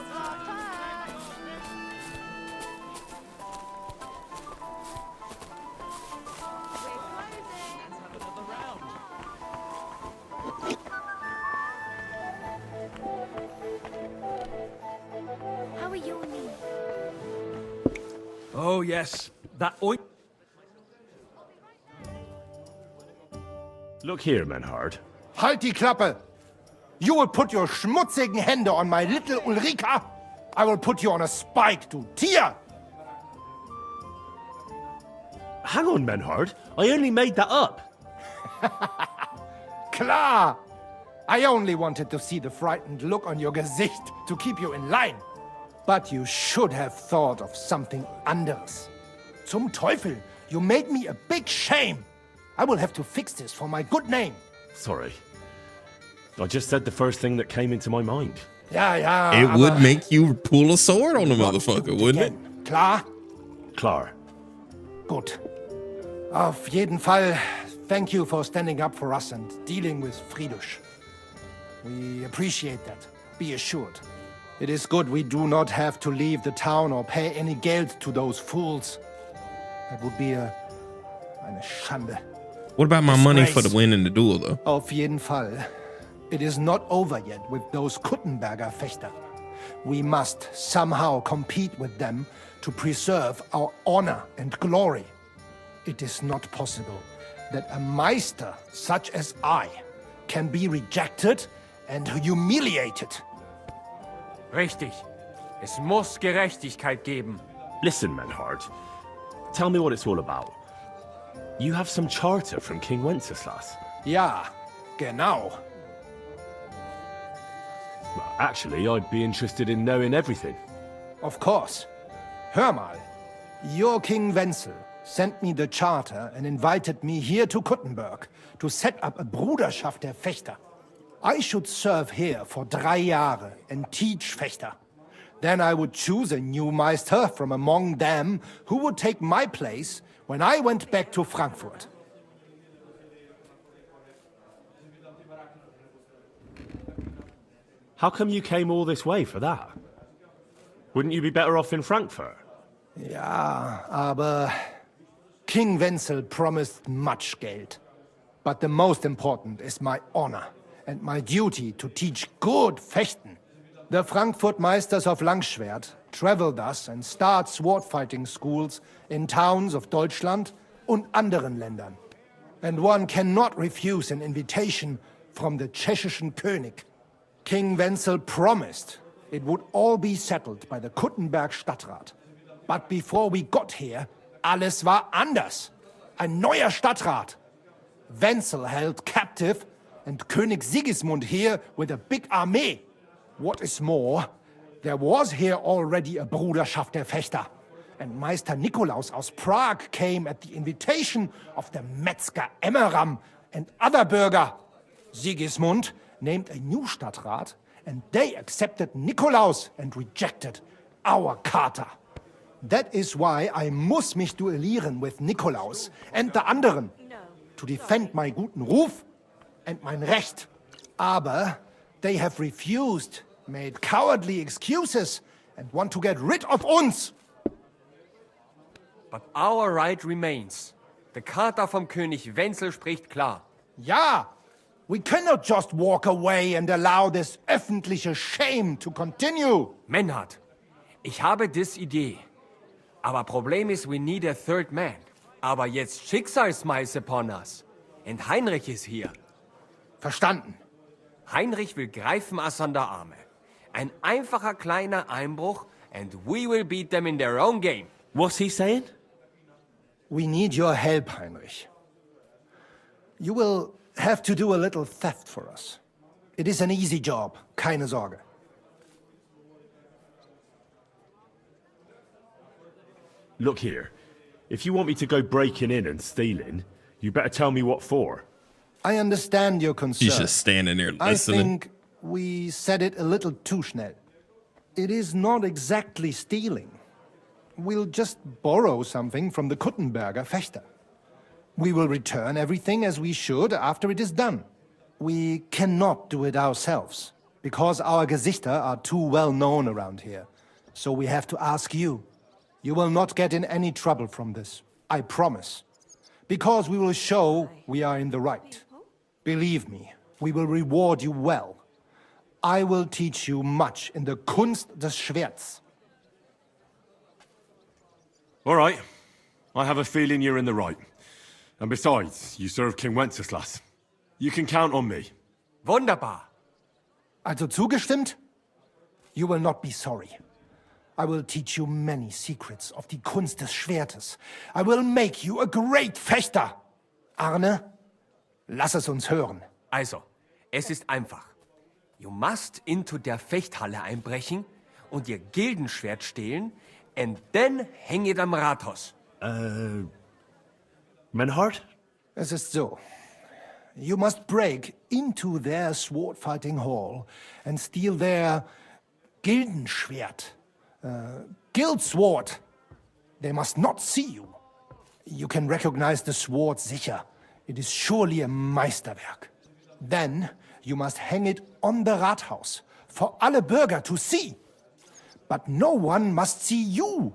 How are you, Oh, yes. That oint... Look here, Menhard. Halt die Klappe! You will put your schmutzigen Hände on my little Ulrika! I will put you on a spike, du Tier! Hang on, Menhard. I only made that up. Klar! I only wanted to see the frightened look on your Gesicht to keep you in line. But you should have thought of something anderes. Zum Teufel, you made me a big shame. I will have to fix this for my good name. Sorry. I just said the first thing that came into my mind. Ja, ja, It would aber make you pull a sword on the motherfucker, wouldn't it? klar? Klar. Gut. Auf jeden Fall, thank you for standing up for us and dealing with Friedrich. We appreciate that, be assured. It is good we do not have to leave the town or pay any Geld to those fools. That would be eine Schande. What about my money for the win in the duel, though? Auf jeden Fall. It is not over yet with those Kuttenberger Fechter. We must somehow compete with them to preserve our honor and glory. It is not possible that a Meister such as I can be rejected and humiliated. Richtig. Es muss Gerechtigkeit geben. Listen, Menhard. Tell me what it's all about. You have some charter from King Wenceslas. Ja, genau. Well, actually, I'd be interested in knowing everything. Of course. Hör mal. Your King Wenzel sent me the charter and invited me here to Kuttenberg to set up a Bruderschaft der Fechter. I should serve here for 3 Jahre and teach Fechter. Then I would choose a new Meister from among them who would take my place when I went back to Frankfurt. How come you came all this way for that? Wouldn't you be better off in Frankfurt? Ja, aber King Wenzel promised much Geld. But the most important is my honor and my duty to teach good Fechten. The Frankfurt Meisters of Langschwert travel thus and start sword-fighting schools in towns of Deutschland und anderen Ländern. And one cannot refuse an invitation from the tschechischen König. King Wenzel promised it would all be settled by the Kuttenberg Stadtrat. But before we got here, alles war anders. Ein neuer Stadtrat. Wenzel held captive and König Sigismund here with a big army. What is more, there was here already a Bruderschaft der Fechter. And Meister Nikolaus aus Prague came at the invitation of the Metzger Emmeram and other burger. Sigismund named a new Stadtrat, and they accepted Nikolaus and rejected our Charter. That is why I muss mich duellieren with Nikolaus and the anderen to defend my guten Ruf and mein Recht. Aber they have refused, made cowardly excuses, and want to get rid of uns. But our right remains. The Charta vom König Wenzel spricht klar. Ja, we cannot just walk away and allow this öffentliche shame to continue. Menhard, ich habe dis Idee. Aber Problem ist, we need a third man. Aber jetzt Schicksalsschmeiß upon us. Und Heinrich ist hier. Verstanden. Heinrich will greifen us an der Arme. Ein einfacher kleiner Einbruch and we will beat them in their own game. What's he saying? We need your help, Heinrich. You will have to do a little theft for us. It is an easy job, keine Sorge. Look here. If you want me to go breaking in and stealing, you better tell me what for. I understand your concern. He's just standing there listening. I think we said it a little too schnell. It is not exactly stealing. We'll just borrow something from the Kuttenberger Fechter. We will return everything as we should after it is done. We cannot do it ourselves, because our Gesichter are too well known around here. So we have to ask you. You will not get in any trouble from this, I promise. Because we will show we are in the right. Believe me, we will reward you well. I will teach you much in the Kunst des Schwerts. All right. I have a feeling you're in the right. And besides, you serve King Wenceslas. You can count on me. Wunderbar. Also zugestimmt? You will not be sorry. I will teach you many secrets of die Kunst des Schwertes. I will make you a great Fechter. Arne, lass es uns hören. Also, es ist einfach. You must into der Fechthalle einbrechen und ihr Gildenschwert stehlen and then hang it am Rathaus. Menhard? Es ist so. You must break into their sword fighting hall and steal their Gildenschwert. Guild sword. They must not see you. You can recognize the sword sicher. It is surely a Meisterwerk. Then you must hang it on the Rathaus for alle Bürger to see. But no one must see you.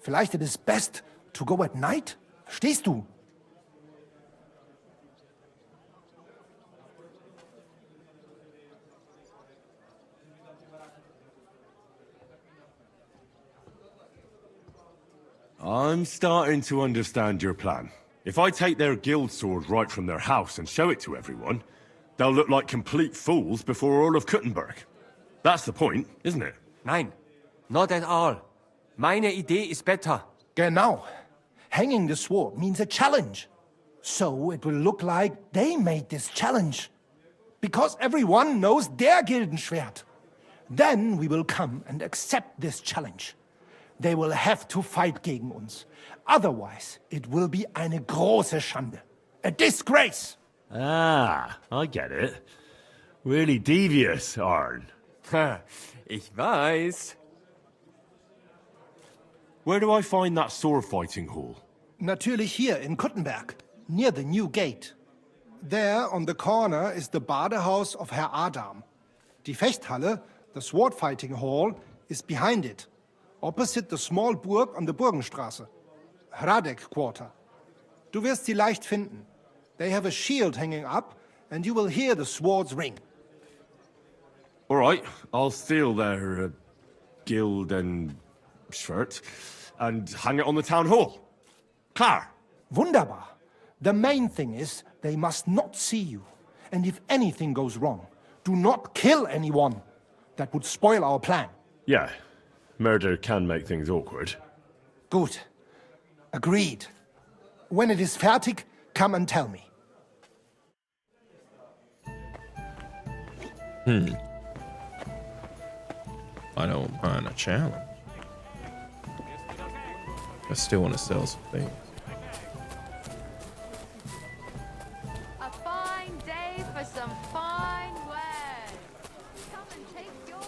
Vielleicht it is best to go at night? Verstehst du? I'm starting to understand your plan. If I take their guild sword right from their house and show it to everyone, they'll look like complete fools before all of Kuttenberg. That's the point, isn't it? Nein, not at all. Meine Idee ist better. Genau. Hanging the sword means a challenge. So it will look like they made this challenge. Because everyone knows their Gildenschwert. Then we will come and accept this challenge. They will have to fight gegen uns. Otherwise, it will be eine große Schande. A disgrace! Ah, I get it. Really devious, Arn. Ich weiß. Where do I find that sword fighting hall? Natürlich hier in Kuttenberg, near the new gate. There on the corner is the Badehaus of Herr Adam. Die Fechthalle, the sword fighting hall, is behind it. Opposite the small Burg on the Burgenstraße. Hradek Quarter. Du wirst sie leicht finden. They have a shield hanging up, and you will hear the swords ring. All right, I'll steal their guild and shirt and hang it on the town hall. Klar. Wunderbar. The main thing is they must not see you. And if anything goes wrong, do not kill anyone. That would spoil our plan. Yeah, murder can make things awkward. Gut. Agreed. When it is fertig, come and tell me. I don't mind a challenge. I still want to sell some things. A fine day for some fine wares. Come and take your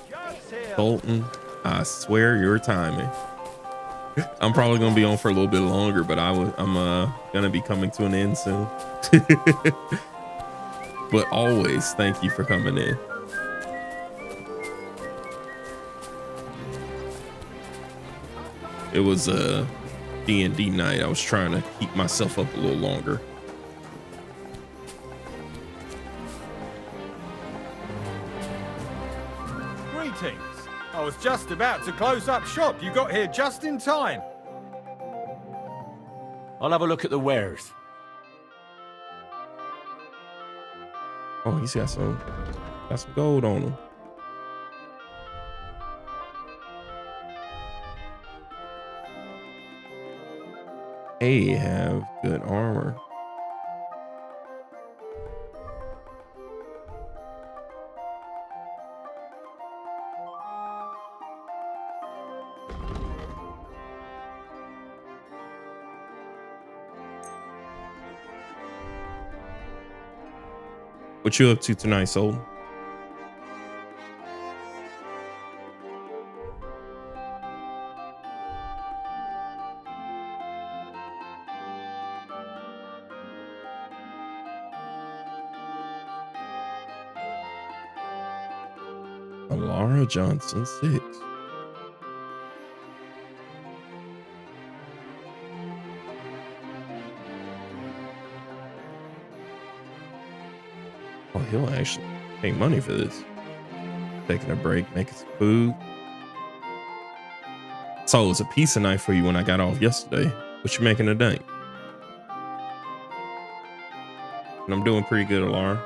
pick. Colton, I swear your timing. I'm probably gonna be on for a little bit longer, but I'm gonna be coming to an end soon. But always thank you for coming in. It was a D&D night. I was trying to keep myself up a little longer. Greetings. I was just about to close up shop. You got here just in time. I'll have a look at the wares. Oh, he's got some gold on him. They have good armor. What you up to tonight, Soul? Laura Johnson 6. Oh, he'll actually pay money for this. Taking a break, making some food. So it was a pizza night for you when I got off yesterday. What you making today? And I'm doing pretty good, Alarm.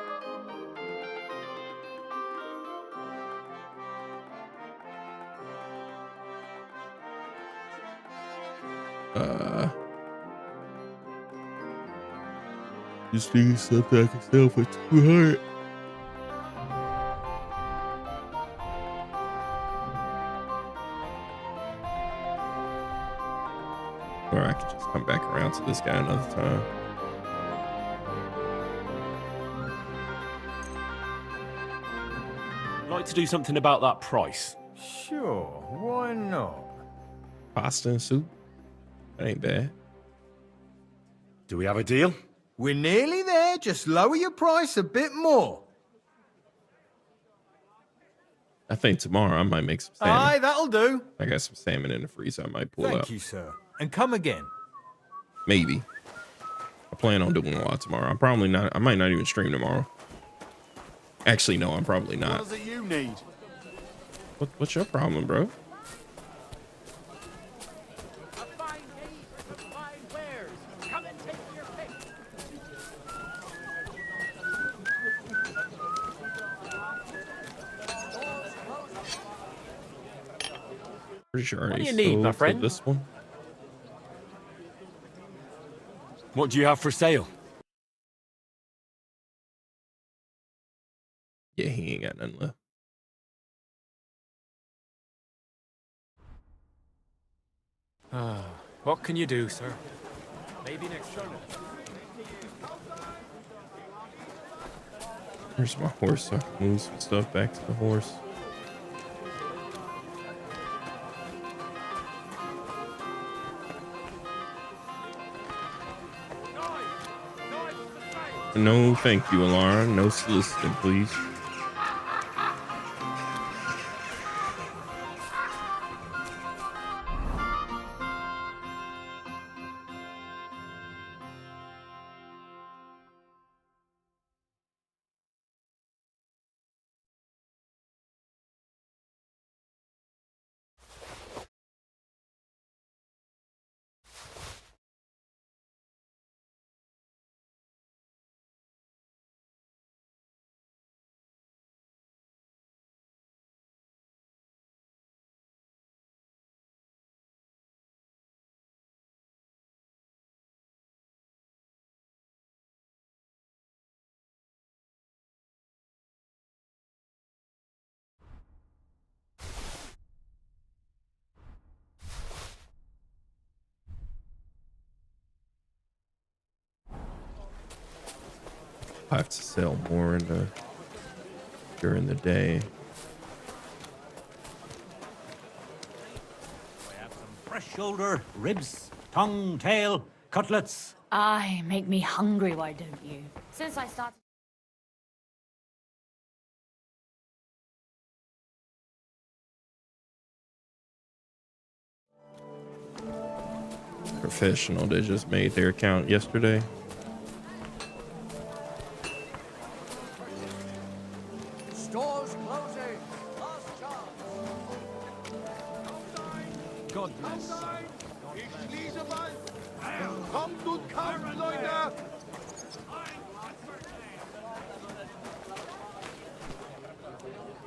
This thing is something I can sell for 200. Or I could just come back around to this guy another time. I'd like to do something about that price. Sure, why not? Pasta and soup? That ain't bad. Do we have a deal? We're nearly there. Just lower your price a bit more. I think tomorrow I might make some salmon. Aye, that'll do. I got some salmon in the freezer I might pull out. Thank you, sir. And come again. Maybe. I plan on doing a lot tomorrow. I'm probably not. I might not even stream tomorrow. Actually, no, I'm probably not. What is it you need? What's your problem, bro? Pretty sure I What do you already need, my sold friend? this one. What do you have for sale? Yeah, he ain't got nothing left. What can you do, sir? Maybe next time. Where's my horse? So I can move some stuff back to the horse. No, thank you, Alara. No soliciting, please. I have to sell more during the day. I have some fresh shoulder, ribs, tongue, tail, cutlets. Aye, make me hungry, why don't you? Since I started... Professional, they just made their account yesterday. Stores closing. Last chance. God bless. Ich schließe bald. Kommt und kauft, Leute.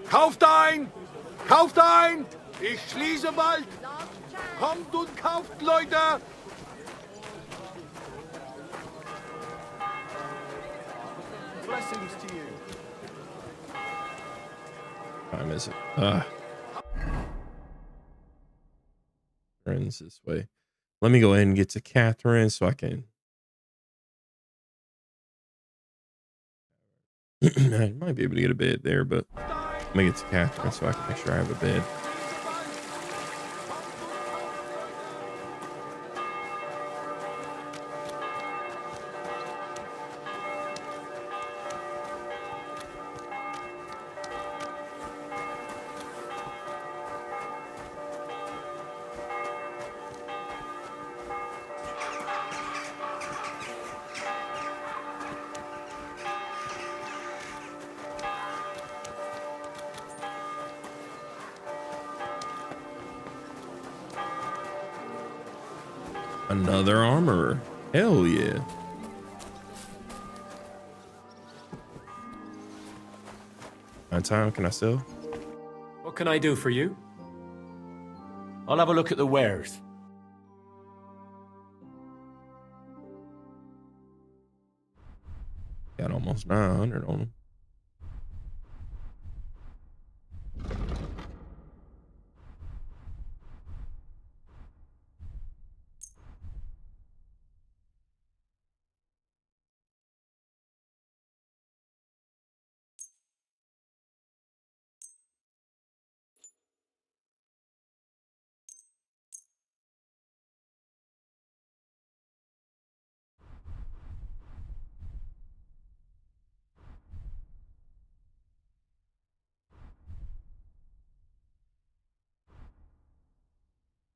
Kauft ein! Kauft ein! Ich schließe bald. Kommt und kauft, Leute. Blessings to you. What time is it? Friends this way. Let me go ahead and get to Catherine so I can. I might be able to get a bed there, but let me get to Catherine so I can make sure I have a bed. Another armorer. Hell yeah. My time, can I sell? What can I do for you? I'll have a look at the wares. Got almost 900 on them.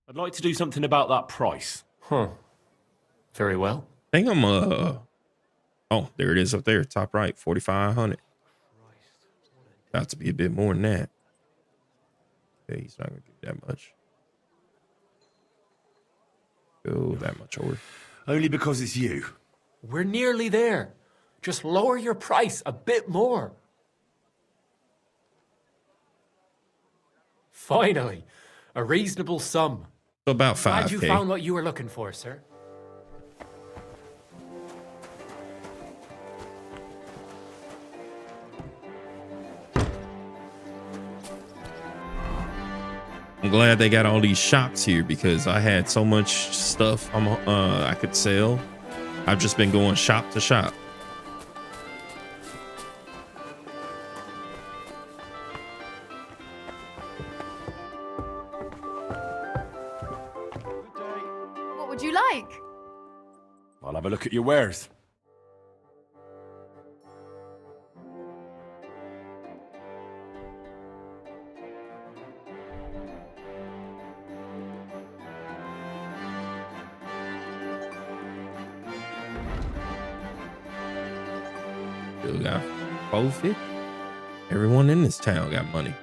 I'd like to do something about that price. Huh. Very well. I think I'm oh, there it is up there, top right, 4,500. Got to be a bit more than that. Okay, he's not gonna get that much. Go that much over. Only because it's you. We're nearly there. Just lower your price a bit more. Finally, a reasonable sum. So about Glad you 5K. found what you were looking for, sir. I'm glad they got all these shops here because I had so much stuff I could sell. I've just been going shop to shop. What would you like? I'll have a look at your wares. Still got 450. Everyone in this town got money.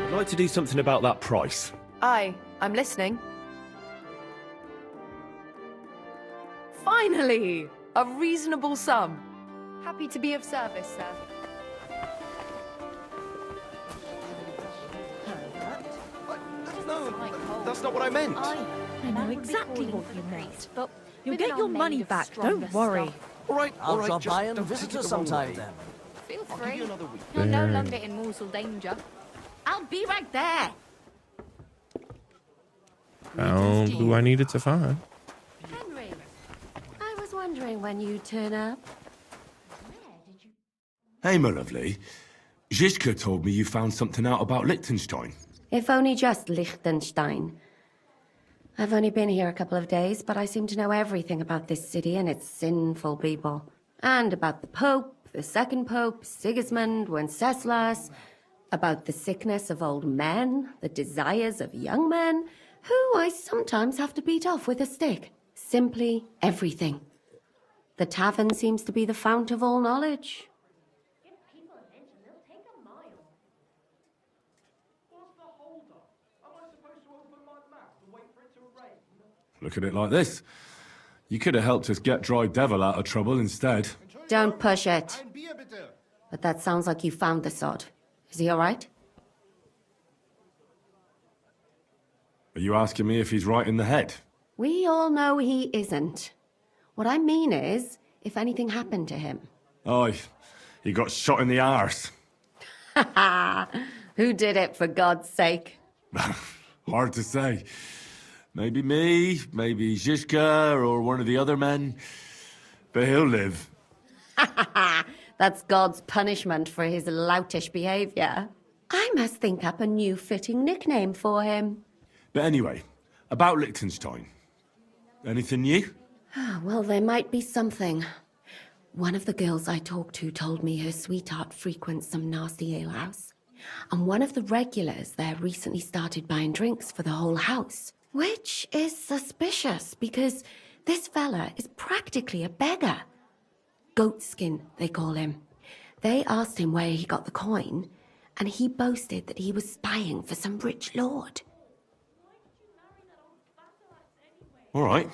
I'd like to do something about that price. Aye, I'm listening. Finally! A reasonable sum. Happy to be of service, sir. That's not what I meant. I know exactly what you meant, but You'll get your money back, don't worry. All right, I'll drop just by and don't visit take it you the wrong sometime way. then. feel I'll give free. you another week. You're no There. longer in mortal danger. I'll be right there. Found who I needed to find. Henry, I was wondering when you'd turn up. Hey, my lovely. Zizka told me you found something out about Liechtenstein. If only just Liechtenstein. I've only been here a couple of days, but I seem to know everything about this city and its sinful people. And about the Pope, the second Pope, Sigismund, Wenceslas, about the sickness of old men, the desires of young men, who I sometimes have to beat off with a stick. Simply everything. The tavern seems to be the fount of all knowledge. Look at it like this. You could have helped us get Dry Devil out of trouble instead. Don't push it. But that sounds like you found the sod. Is he all right? Are you asking me if he's right in the head? We all know he isn't. What I mean is, if anything happened to him. Oh, he got shot in the arse. Ha ha! Who did it, for God's sake? Hard to say. Maybe me, maybe Zizka, or one of the other men. But he'll live. Ha ha ha! That's God's punishment for his loutish behavior. I must think up a new fitting nickname for him. But anyway, about Liechtenstein. Anything new? Well, there might be something. One of the girls I talked to told me her sweetheart frequents some nasty alehouse. And one of the regulars there recently started buying drinks for the whole house. Which is suspicious, because this fella is practically a beggar. Goatskin, they call him. They asked him where he got the coin, and he boasted that he was spying for some rich lord. All right.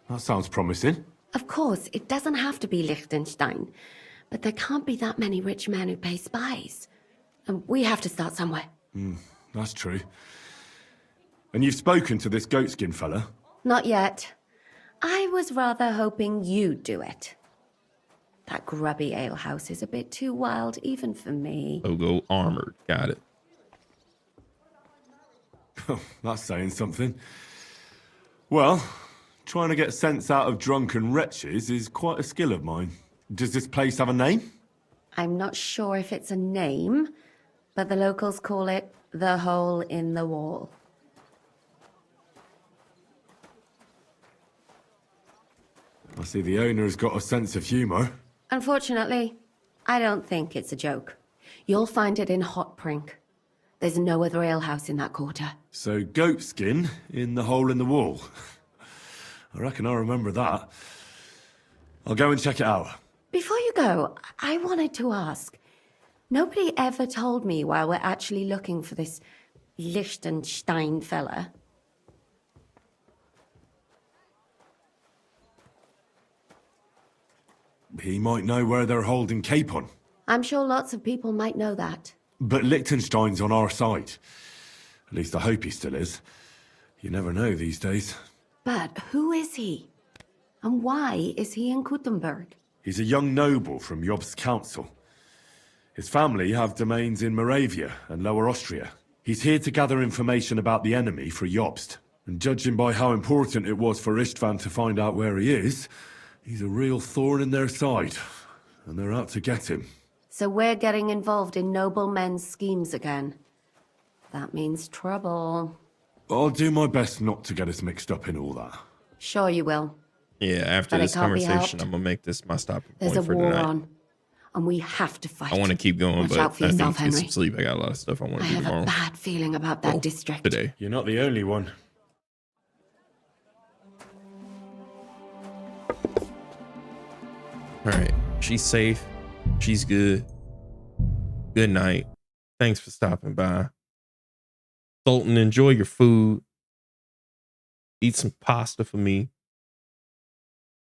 That sounds promising. Of course, it doesn't have to be Liechtenstein, but there can't be that many rich men who pay spies. And we have to start somewhere. That's true. And you've spoken to this goatskin fella? Not yet. I was rather hoping you'd do it. That grubby alehouse is a bit too wild even for me. Logo armored. Got it. That's saying something. Well, trying to get sense out of drunken wretches is quite a skill of mine. Does this place have a name? I'm not sure if it's a name, but the locals call it the Hole in the Wall. I see the owner has got a sense of humour. Unfortunately, I don't think it's a joke. You'll find it in Hotprink. There's no other alehouse in that quarter. So goatskin in the hole in the wall. I reckon I remember that. I'll go and check it out. Before you go, I wanted to ask. Nobody ever told me why we're actually looking for this Liechtenstein fella. He might know where they're holding Capon. I'm sure lots of people might know that. But Liechtenstein's on our side. At least I hope he still is. You never know these days. But who is he? And why is he in Kuttenberg? He's a young noble from Jobst's council. His family have domains in Moravia and Lower Austria. He's here to gather information about the enemy for Jobst. And judging by how important it was for Istvan to find out where he is, he's a real thorn in their side. And they're out to get him. So we're getting involved in noble men's schemes again. That means trouble. I'll do my best not to get us mixed up in all that. Sure you will. Yeah, after But it this can't be conversation, helped. I'm gonna make this my stopping There's point a for war tonight. on, and we have to fight. I want to keep going, Watch but out for I need yourself, to get some Henry. sleep. I got a lot of stuff I want I to do have tomorrow. a bad feeling about that district. Today. You're not the only one. All right, she's safe. She's good. Good night. Thanks for stopping by. Sultan, enjoy your food. Eat some pasta for me.